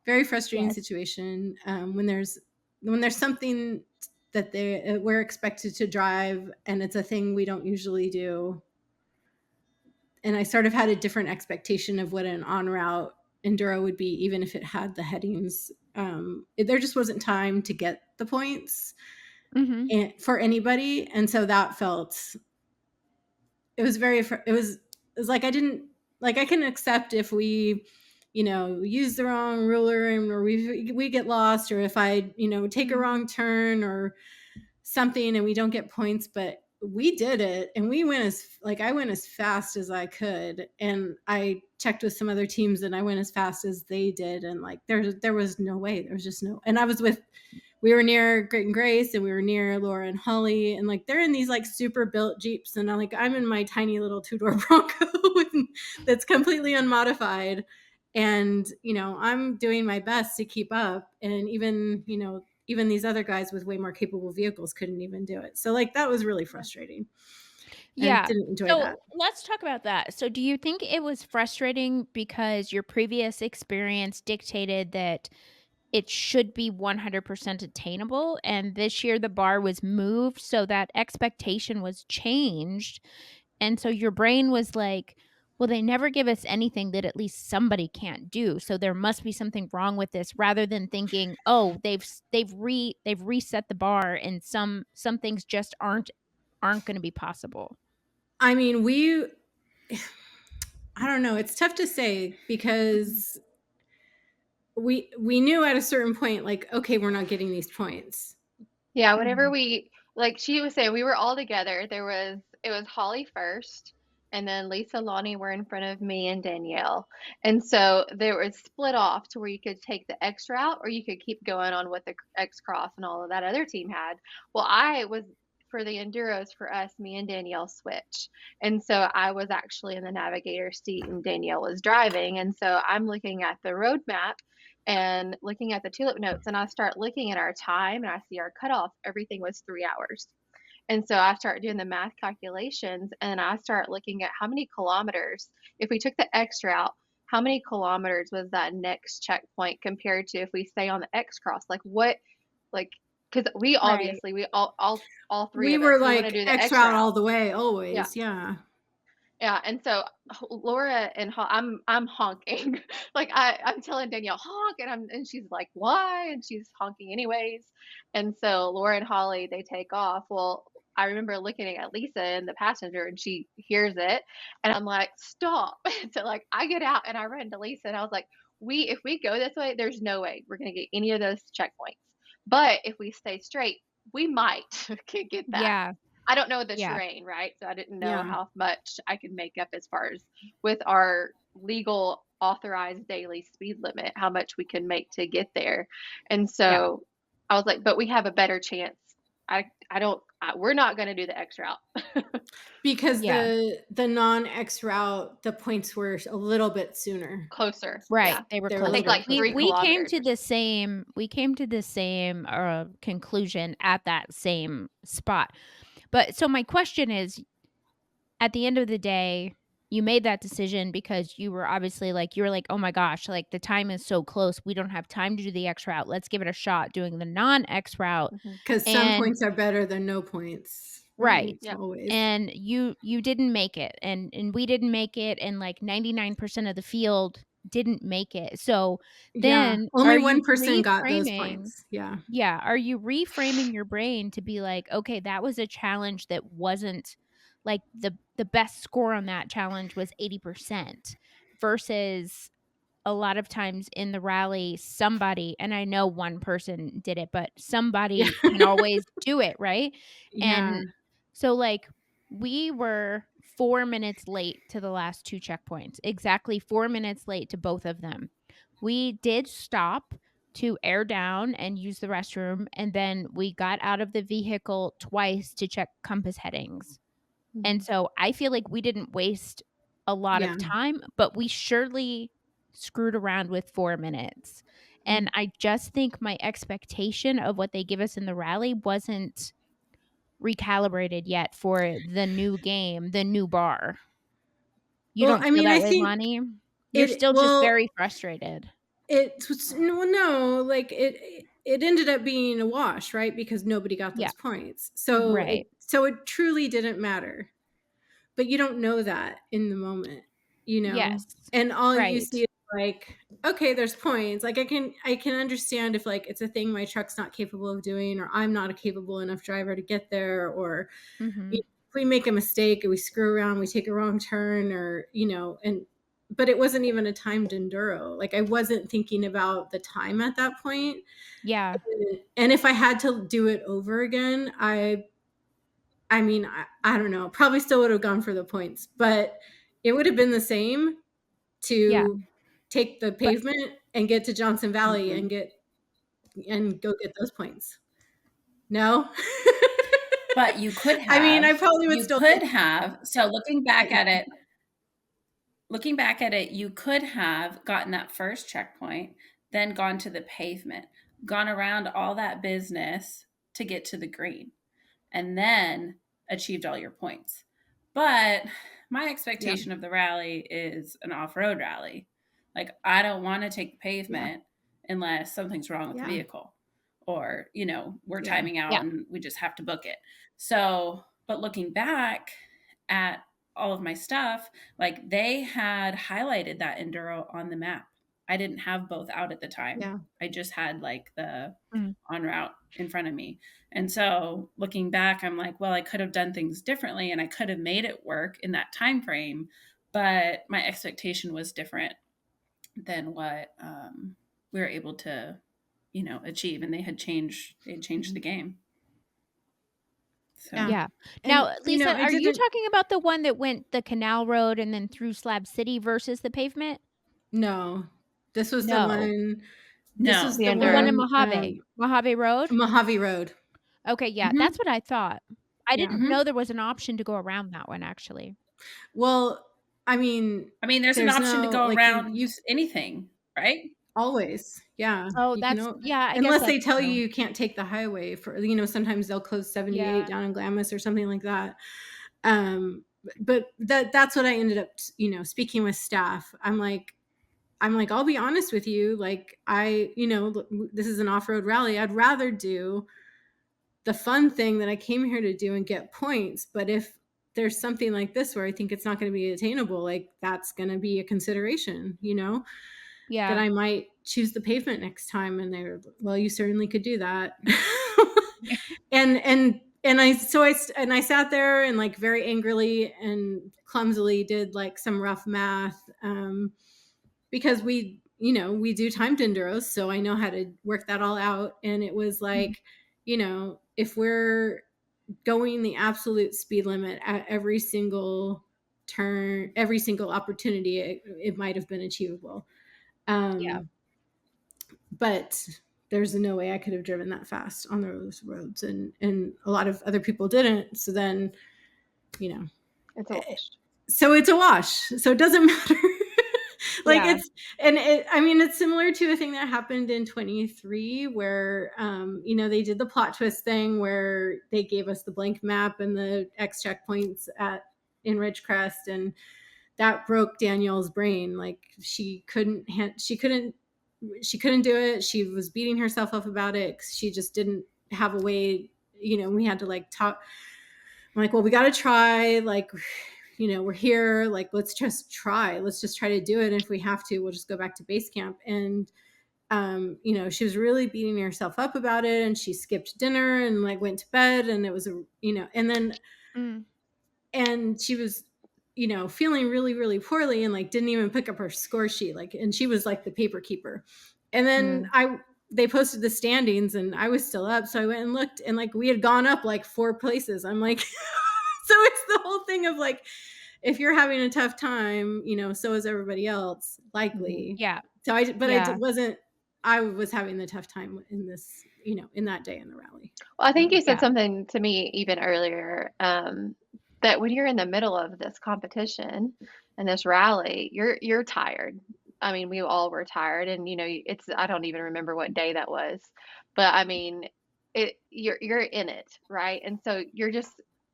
Very frustrating Yes. situation when there's something that we're expected to drive and it's a thing we don't usually do. And I sort of had a different expectation of what an on route enduro would be, even if it had the headings. There just wasn't time to get the points Mhm. for anybody, and so that felt it was like I didn't like I can accept if we use the wrong ruler and or we get lost, or if I take a Mhm. wrong turn or something and we don't get points, but we did it and we went I went as fast as I could, and I checked with some other teams and I went as fast as they did, and like there was no way, there was just no. And we were near Great and Grace and we were near Laura and Holly, and like they're in these like super built Jeeps, and I'm in my tiny little two-door Bronco that's completely unmodified, and I'm doing my best to keep up, and even these other guys with way more capable vehicles couldn't even do it. So like that was really frustrating and Yeah. didn't enjoy that. So, let's talk about that. So, do you think it was frustrating because your previous experience dictated that it should be 100% attainable, and this year the bar was moved so that expectation was changed, and so your brain was like, "Well, they never give us anything that at least somebody can't do, so there must be something wrong with this," rather than thinking, "Oh, they've reset the bar and some things just aren't gonna be possible." I mean, I don't know, it's tough to say because we knew at a certain point, like, okay, we're not getting these points. Yeah, whenever Mhm. we like she was saying, we were all together. It was Holly first, and then Lisa, Lonnie were in front of me and Danielle. And so there was split off to where you could take the X route or you could keep going on what the X cross and all of that other team had. Well, I was for the enduros for us, me and Danielle switch. And so I was actually in the navigator seat and Danielle was driving. And so I'm looking at the road map and looking at the tulip notes, and I start looking at our time and I see our cutoff, everything was 3 hours. And so I start doing the math calculations and I start looking at how many kilometers, if we took the X route, how many kilometers was that next checkpoint compared to if we stay on the X cross? Like what, like, because we Right. obviously, we all three We of us, were we want to like do the X X route route. all the way, Yeah. always. Yeah. Yeah, and so Laura and I'm honking. Like I'm telling Danielle honk and she's like, "Why?" And she's honking anyways. And so Laura and Holly they take off. Well, I remember looking at Lisa in the passenger and she hears it and I'm like, "Stop." So like I get out and I run to Lisa and I was like, "We if we go this way, there's no way we're going to get any of those checkpoints. But if we stay straight, we might could get that." Yeah. I don't know the Yeah. terrain, right? So I didn't know Yeah. how much I could make up as far as with our legal authorized daily speed limit, how much we can make to get there. And Yeah. so I was like, but we have a better chance. I don't we're not going to do the X route. Because Yeah. the non-X route, the points were a little bit sooner. Closer. Right. Yeah. They were They were a I little think closer. bit like We 3 closer. we came kilometers to or the something. same conclusion at that same spot. But so my question is, at the end of the day, you made that decision because you were obviously like, you were like, "Oh my gosh, like the time is so close. We don't have time to do the X route. Let's give it a shot doing the non-X route." Mhm. Because some And points are better than no points, right? right. Yep. Always. And you didn't make it and we didn't make it and like 99% of the field didn't make it. So Yeah. then Only are one you person got those reframing points. Yeah. yeah, are you reframing your brain to be like, "Okay, that was a challenge that wasn't like the best score on that challenge was 80% versus a lot of times in the rally, somebody and I know one person did it, but Yeah. somebody can always do it, right?" Yeah. And so, like, we were 4 minutes late to the last 2 checkpoints, exactly 4 minutes late to both of them. We did stop to air down and use the restroom, and then we got out of the vehicle twice to check compass headings. And Mhm. so I feel like we didn't waste a lot Yeah. of time, but we surely screwed around with 4 minutes. Mm. And I just think my expectation of what they give us in the rally wasn't recalibrated yet for the new game, the new bar. You Well, don't I feel mean, that I way, think Lonnie? You're still just well, very frustrated. it was no, like it ended up being a wash, right? Because nobody got Yeah, those points. right. So it truly didn't matter. But you don't know that in the moment, you know? Yes. And all you Right. see is like, okay, there's points. Like I can understand if like it's a thing my truck's not capable of doing or I'm not a capable enough driver to get there or Mhm. if we make a mistake or we screw around, we take a wrong turn or, and but it wasn't even a timed enduro. Like I wasn't thinking about the time at that point. Yeah. And if I had to do it over again, I mean, I don't know, probably still would have gone for the points, but it would have been the same Yeah. to take the But pavement and get to Johnson Valley Mhm. and go get those points. No? But I mean, I probably would you still could take have, so looking back at it, you could have gotten that first checkpoint, then gone to the pavement, gone around all that business to get to the green, and then achieved all your points. But my yeah, expectation of the rally is an off road rally. Like, I don't want to take the yeah, pavement unless something's wrong with the yeah, vehicle or, we're yeah, timing out yeah. and we just have to book it. So, but looking back at all of my stuff, like they had highlighted that enduro on the map. I didn't have both out at the time. yeah, I just had like the Mm. on route in front of me. And so looking back, I'm like, well, I could have done things differently and I could have made it work in that time frame, but my expectation was different than what we were able to, achieve. And they had changed the game. So yeah. Yeah. And, Now, Lisa, I are you didn't talking about the one that went the canal road and then through Slab City versus the pavement? no. This was the No. one this was no, The the The one enduro. in one, Mojave. Mojave Road? Mojave Road. Okay, yeah, Mhm, that's what I thought. I yeah. didn't mhm. know there was an option to go around that one, actually. Well, I mean, I mean, there's an there's option to no go like around anything, right? always, yeah, Oh, you can that's o yeah, I guess unless that's they tell you true. you can't take the highway for sometimes they'll close 78 Yeah. down in Glamis or something like that. But that's what I ended up, speaking with staff. I'm like, I'm like, I'll be honest with you. Like, this is an off-road rally. I'd rather do the fun thing that I came here to do and get points. But if there's something like this where I think it's not going to be attainable, like that's going to be a consideration, that Yeah. I might choose the pavement next time. And they were, well, you certainly could do that. and I sat there and like very angrily and clumsily did like some rough math, because we do timed enduros, so I know how to work that all out. And it was like, if we're going the absolute speed limit at every single turn, every single opportunity, it might have been achievable. Yeah. But there's no way I could have driven that fast on those roads, and a lot of other people didn't. So then, It's a wash. So it's a wash. So it doesn't matter. Like Yeah. it's similar to a thing that happened in 23 where, they did the plot twist thing where they gave us the blank map and the X checkpoints in Ridgecrest, and that broke Danielle's brain. Like she couldn't do it. She was beating herself up about it. She just didn't have a way, we had to like talk. I'm like, well, we got to try, like, we're here, like, let's just try to do it. And if we have to, we'll just go back to base camp. And, she was really beating herself up about it, and she skipped dinner and like went to bed, and it was and then, and she was, feeling really, really poorly, and like didn't even pick up her score sheet. Like, and she was like the paper keeper. And then they posted the standings and I was still up. So I went and looked, and like we had gone up like 4 places. I'm like, so it's the whole thing of like, if you're having a tough time, so is everybody else likely. Yeah. So I was having the tough time in this, in that day in the rally. Well, I think you said something to me even earlier, that when you're in the middle of this competition and this rally, you're tired. I mean, we all were tired, and I don't even remember what day that was, but I mean, you're in it, right? And so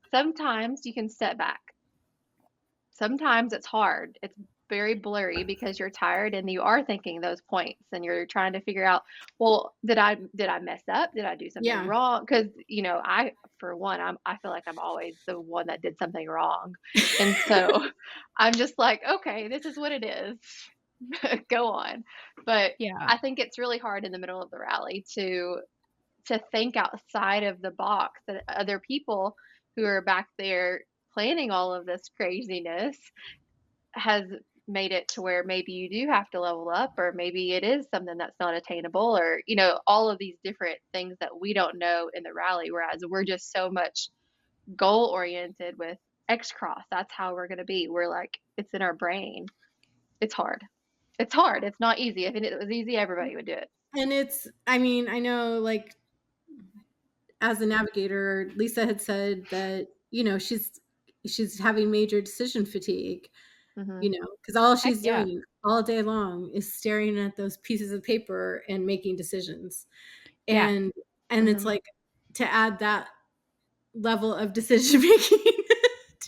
sometimes you can step back. Sometimes it's hard. It's very blurry because you're tired and you are thinking those points and you're trying to figure out, well, did I mess up? Did I do something wrong? Because for one, I feel like I'm always the one that did something wrong, and so I'm just like, okay, this is what it is. Go on. But I think it's really hard in the middle of the rally to think outside of the box, that other people who are back there planning all of this craziness has made it to where maybe you do have to level up, or maybe it is something that's not attainable, or all of these different things that we don't know in the rally, whereas we're just so much goal oriented with X cross. That's how we're going to be. We're like, it's in our brain. It's hard. It's not easy. If it was easy, everybody would do it. And I know, like, as a navigator, Lisa had said that she's having major decision fatigue, because all she's doing all day long is staring at those pieces of paper and making decisions. And it's like, to add that level of decision making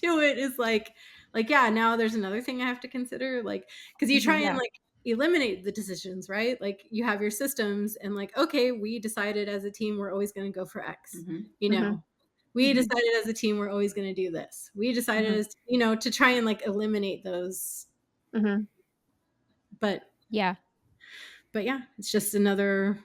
to it is like, yeah, now there's another thing I have to consider, like, because you try and like eliminate the decisions, right? Like, you have your systems and like, okay, we decided as a team we're always going to go for X. We decided as a team we're always going to do this. We decided as to try and like eliminate those. But yeah, it's just another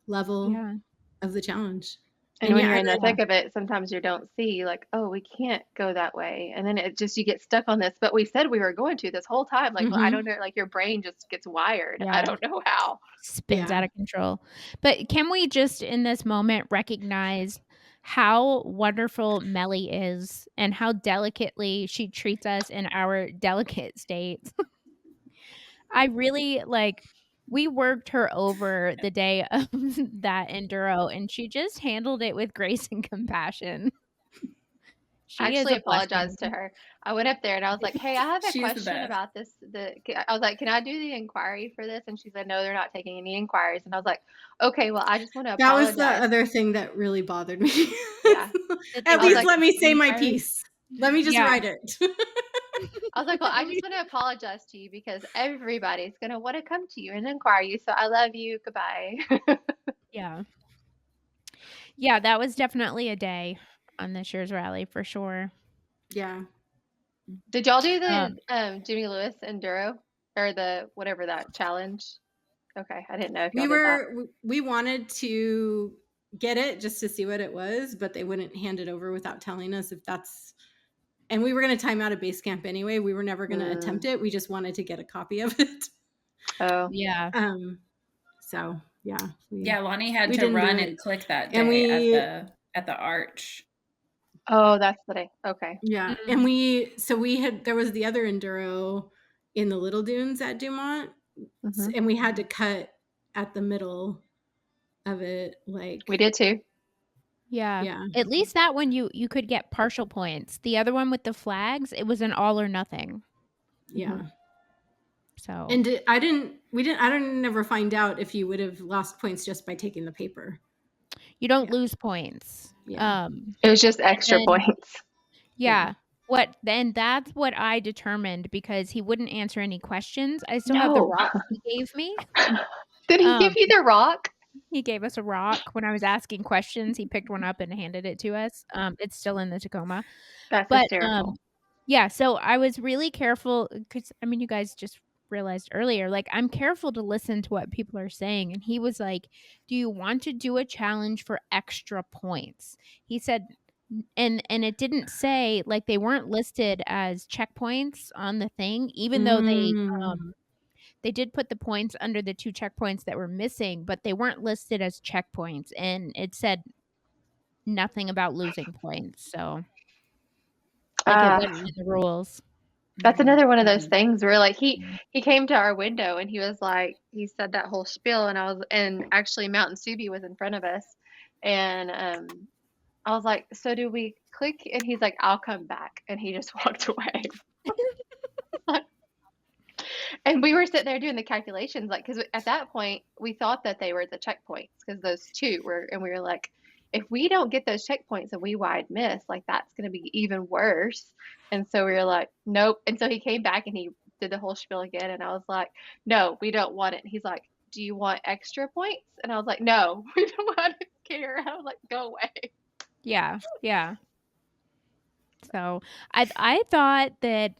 level of the challenge. And when you're in the thick of it, sometimes you don't see, like, oh, we can't go that way. And then you get stuck on this, but we said we were going to this whole time. Like, well, I don't know, like your brain just gets wired. I don't know how. Spins out of control. But can we just in this moment recognize how wonderful Melly is and how delicately she treats us in our delicate states? I really we worked her over the day of that enduro, and she just handled it with grace and compassion. I actually apologized to her. I went up there and I was like, hey, I have a question about this. I was like, can I do the inquiry for this? And she said, no, they're not taking any inquiries. And I was like, okay, well, I just want to apologize. That was the other thing that really bothered me. Yeah. At least let me say my piece. Let me just write it. I was like, "Well, I just wanna apologize to you because everybody's gonna wanna come to you and inquire you, so I love you, goodbye." Yeah. Yeah, that was definitely a day on this year's rally for sure. Yeah. Did y'all do the, Um, Jimmy Lewis enduro or the whatever that challenge? Okay, I didn't know if y'all We did that. were we wanted to get it just to see what it was, but they wouldn't hand it over without telling us if that's and we were going to time out of base camp anyway. We were never going to Mm. attempt it. We just wanted to get a copy of it. Oh. yeah. So yeah, Yeah, Lonnie had we to didn't do run it. and click that And day at we the arch. Oh, that's the day. Okay. yeah, and Mm, we had there was the other enduro in the Little Dunes at Dumont, Mhm. and we had to cut at the middle of it, We like did too. yeah. yeah, At least that one you could get partial points. The other one with the flags, it was an all or nothing. yeah. Mhm. So, And I didn't never find out if you would have lost points just by taking the paper. you don't Yeah, lose points. yeah, It was just extra And points. yeah. yeah. Then that's what I determined because he wouldn't answer any questions. I still have the No. rocks he gave me. Did he give Um, you the rock? he gave us a rock when I was asking questions. He picked one up and handed it to us. It's still in the Tacoma. That's But, hysterical. yeah, so I was really careful because I mean, you guys just realized earlier, like, I'm careful to listen to what people are saying, and he was like, "Do you want to do a challenge for extra points?" He said and it didn't say like, they weren't listed as checkpoints on the thing, even though Mm, they did put the points under the 2 checkpoints that were missing, but they weren't listed as checkpoints, and it said nothing about losing points, so, like, it Uh, wasn't in the rules. that's mhm, another one of those mhm. things where like he came to our window and he was like he said that whole spiel and I was and actually Mountain Subi was in front of us and I was like, so do we click? And he's like, I'll come back. And he just walked away. And we were sitting there doing the calculations, like, because at that point, we thought that they were the checkpoints because those two were, and we were like, if we don't get those checkpoints and we wide miss, like, that's going to be even worse. And so we were like, nope. And so he came back and he did the whole spiel again. And I was like, no, we don't want it. And he's like, do you want extra points? And I was like, no, we don't want to care. I was like, go away. Yeah, yeah. So, I thought that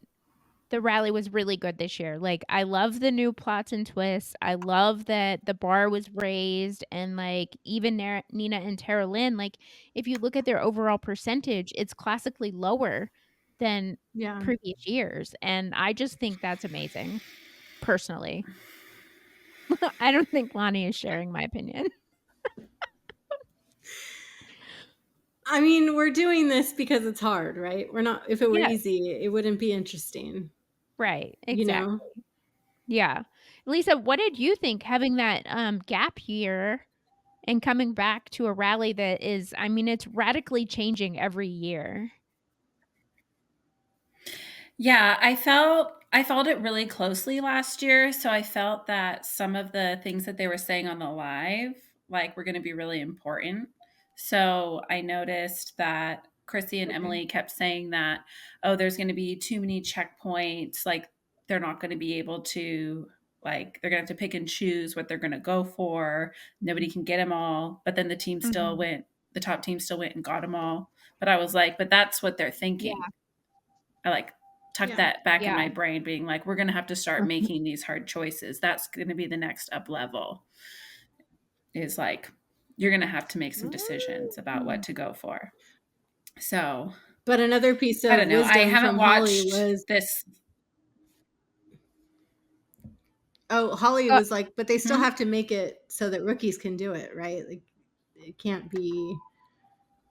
the rally was really good this year. Like, I love the new plots and twists. I love that the bar was raised and, like, even Nina and Tara Lynn, like, if you look at their overall percentage, it's classically lower than Yeah. previous years, and I just think that's amazing, personally. I don't think Lani is sharing my opinion. I mean, we're doing this because it's hard, right? We're not if it were Yes, easy, it wouldn't be interesting, right, you know? exactly. Yeah. Lisa, what did you think having that, gap year and coming back to a rally that is I mean, it's radically changing every year. Yeah, I felt it really closely last year, so I felt that some of the things that they were saying on the live, like, were gonna be really important. So, I noticed that Chrissy and Okay. Emily kept saying that, "Oh, there's gonna be too many checkpoints, like, they're not gonna be able to like, they're gonna have to pick and choose what they're gonna go for. Nobody can get them all." But then Mhm. the top team still went and got them all. But I was like, "But that's what they're Yeah, thinking." I like tucked Yeah. that back in yeah. my brain, being like, we're going to have to start Mhm. making these hard choices. That's going to be the next up level, is like, you're going to have to make some decisions about what Mm. to go for. So But another piece I of don't know. I wisdom haven't from Holly watched was this. Holly Uh, was like, "But they still Hmm? have to make it so that rookies can do it, right? Like, it can't be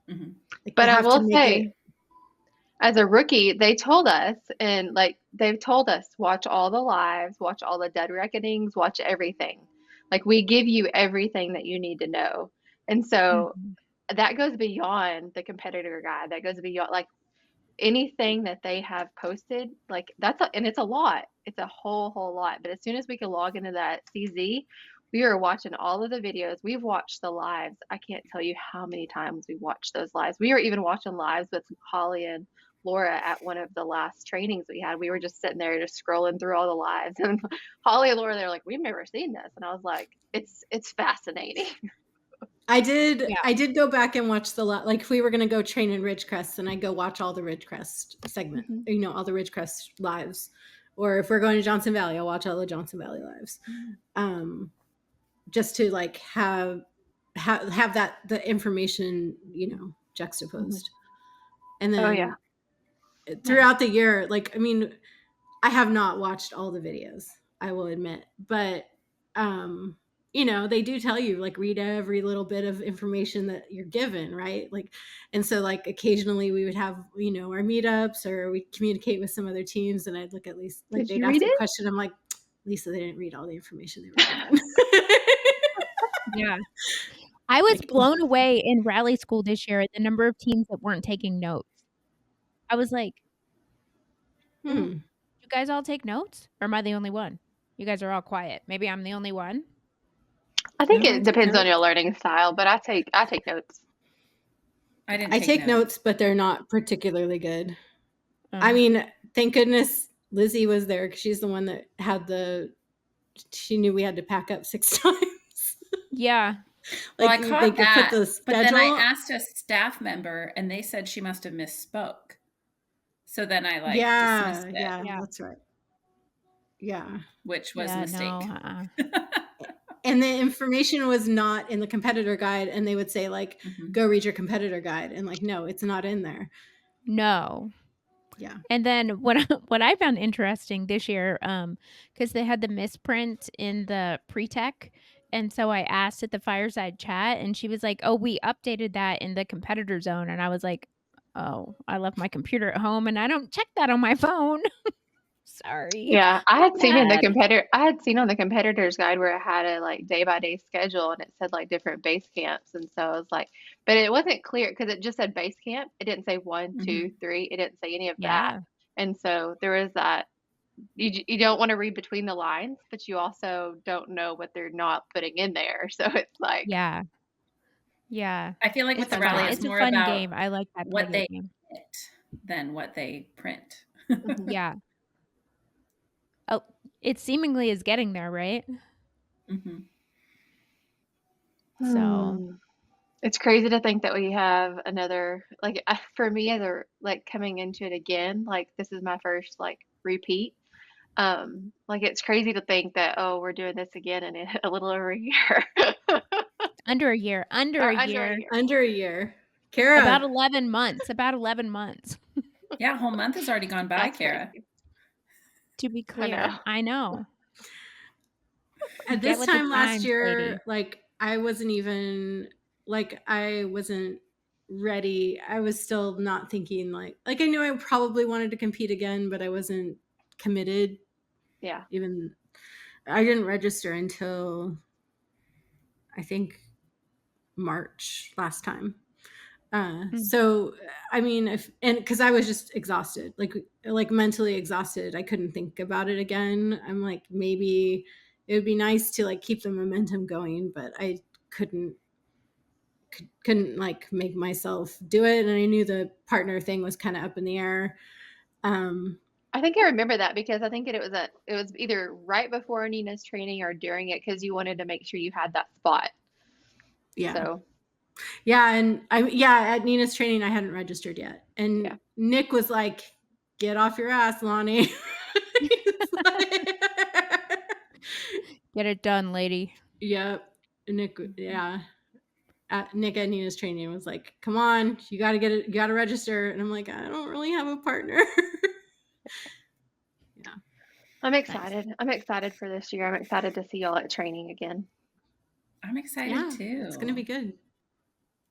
Hmm. like they But I have to will make it." say, as a rookie, they told us, and like they've told us, watch all the lives, watch all the dead reckonings, watch everything. Like we give you everything that you need to know. And so mhm. that goes beyond the competitor guide. That goes beyond like anything that they have posted. Like and it's a lot. It's a whole lot. But as soon as we can log into that CZ, we are watching all of the videos. We've watched the lives. I can't tell you how many times we watched those lives. We are even watching lives with Holly and Laura at one of the last trainings we had. We were just sitting there just scrolling through all the lives, and Holly and Laura, they're like, "We've never seen this," and I was like, "It's fascinating." I did go back and watch like if we were gonna go train in Ridgecrest, then I'd go watch all the Ridgecrest segment, all the Ridgecrest lives. Or if we're going to Johnson Valley, I'll watch all the Johnson Valley lives. Just to like have that the information, juxtaposed. And then throughout the year, like, I mean, I have not watched all the videos, I will admit, but they do tell you, like, read every little bit of information that you're given, right? Like, and so like occasionally we would have, our meetups, or we communicate with some other teams, and I'd look at least like they'd ask a question. I'm like, Lisa, they didn't read all the information they were given. Yeah. I was blown away in rally school this year at the number of teams that weren't taking notes. I was like, you guys all take notes? Or am I the only one? You guys are all quiet. Maybe I'm the only one. I think it depends on your learning style, but I take notes. I take notes, but they're not particularly good. I mean, thank goodness Lizzie was there, because she's the one that had she knew we had to pack up 6 times. Yeah. Like, well, I caught that, but then I asked a staff member, and they said she must have misspoke. So then I dismissed it. Yeah, that's right. Yeah. Which was a mistake. No, And the information was not in the competitor guide, and they would say, like, go read your competitor guide. And like, no, it's not in there. No. Yeah. And then what I found interesting this year, because they had the misprint in the pre-tech, and so I asked at the fireside chat, and she was like, "Oh, we updated that in the competitor zone," and I was like, "Oh, I left my computer at home, and I don't check that on my phone." Sorry. Yeah, I had seen on the competitors guide where it had a like day-by-day schedule, and it said like different base camps, and so I was like, but it wasn't clear because it just said base camp. It didn't say 1, 2, 3. It didn't say any of that. And so there was that. You don't want to read between the lines, but you also don't know what they're not putting in there. So it's like, yeah. I feel like with the rally, it's more a fun about game. I like that what they print than what they print. Yeah. Oh, it seemingly is getting there, right? So it's crazy to think that we have another, like, for me, as coming into it again, like this is my first like repeat. Like, it's crazy to think that, oh, we're doing this again in a little over a year. Under a year. Kara. About 11 months. Yeah, a whole month has already gone by, Kara. To be clear, I know. At this time last year, like, I wasn't ready. I was still not thinking like I knew I probably wanted to compete again, but I wasn't committed. Yeah. Even I didn't register until I think March last time. So I mean, because I was just exhausted, like mentally exhausted. I couldn't think about it again. I'm like, maybe it would be nice to like keep the momentum going, but I couldn't like make myself do it. And I knew the partner thing was kind of up in the air. I think I remember that because I think it was either right before Nina's training or during it, because you wanted to make sure you had that spot. Yeah. So. Yeah, and at Nina's training I hadn't registered yet, and Nick was like, "Get off your ass, Lani." Get it done, lady. Yep. Nick, Nick at Nina's training was like, "Come on, you got to get it. You got to register." And I'm like, "I don't really have a partner." Yeah. I'm excited. Nice. I'm excited for this year. I'm excited to see y'all at training again. I'm excited too. It's going to be good.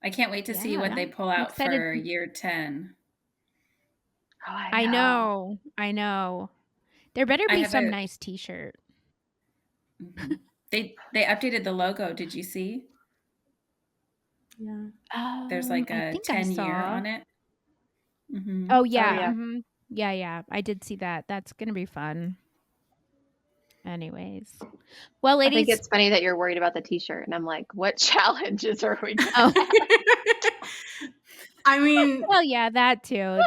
I can't wait to see what they pull out for year 10. Oh, I know. There better be some nice t-shirt. They updated the logo. Did you see? Yeah. There's like a 10-year on it. Oh, yeah. Yeah. I did see that. That's going to be fun. Anyways. Well, ladies. I think it's funny that you're worried about the t-shirt. And I'm like, what challenges are we doing? I mean, Well, yeah, that too.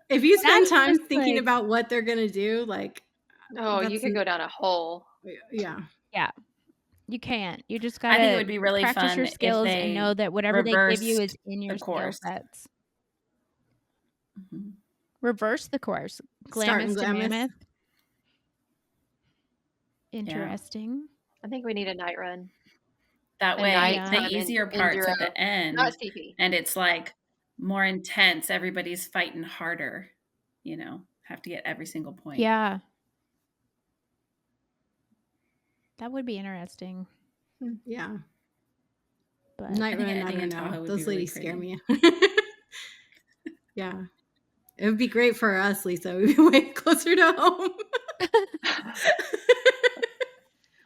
if you spend That's time just thinking like about what they're gonna do, like, Oh, you that's could go down a hole. yeah. yeah, you can't. You just I think it gotta would be really practice your fun if skills and know they that whatever they give you is reversed in the your skill course. sets. Mhm. Reverse the course. Start in Glamis to Glamis. Mammoth. Yeah. Interesting. I think we need a night run. That A way, Yeah. the nighttime easier part's enduro, at the not end, CP. and it's like more intense. Everybody's fighting harder, you know, have to get every single point. Yeah. That would be interesting. Yeah. But Night I think run, I ending don't in know. Tahoe would Those be really ladies scare pretty. me. Yeah. It would be great for us, Lisa. We'd be way closer to home.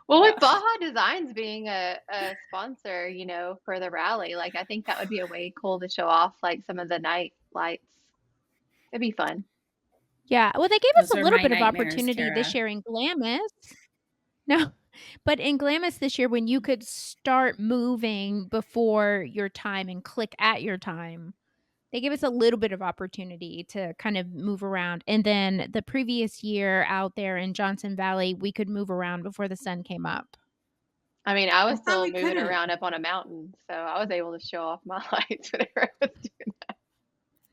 Well, with Baja Designs being a sponsor, you know, for the rally, like I think that would be a way cool to show off like some of the night lights. It'd be fun. yeah, well, they gave us Those a are little my bit of nightmares, opportunity this Tara. year in Glamis. No, but in Glamis this year, when you could start moving before your time and click at your time, they gave us a little bit of opportunity to kind of move around. And then the previous year out there in Johnson Valley, we could move around before the sun came up. I mean, I I was thought still we moving couldn't. around up on a mountain, so I was able to show off my lights whenever I was doing that.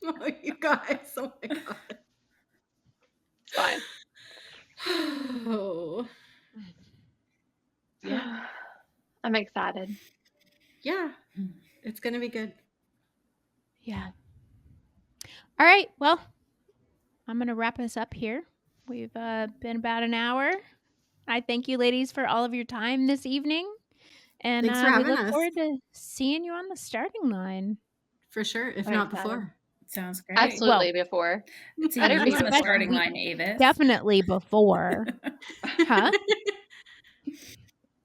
Oh, you guys. Oh my God. It's fine. Oh. Yeah. I'm excited. Yeah. It's going to be good. Yeah. All right. Well, I'm going to wrap us up here. We've been about an hour. I thank you, ladies, for all of your time this evening. And Thanks for we having look us. forward to seeing you on the starting line. For sure, if I'm not excited. before. Sounds great. Absolutely before. See Better be Lisa on the before. starting line, Avis. Definitely before. Huh?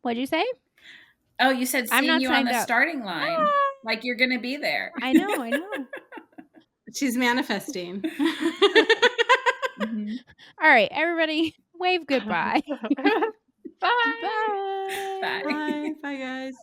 What'd you say? Oh, you said I'm seeing not you on signed the up. starting line. Like you're going to be there. I know. She's manifesting. Mhm. All right, everybody, wave goodbye. Bye. Bye. Bye. Bye. Bye, guys.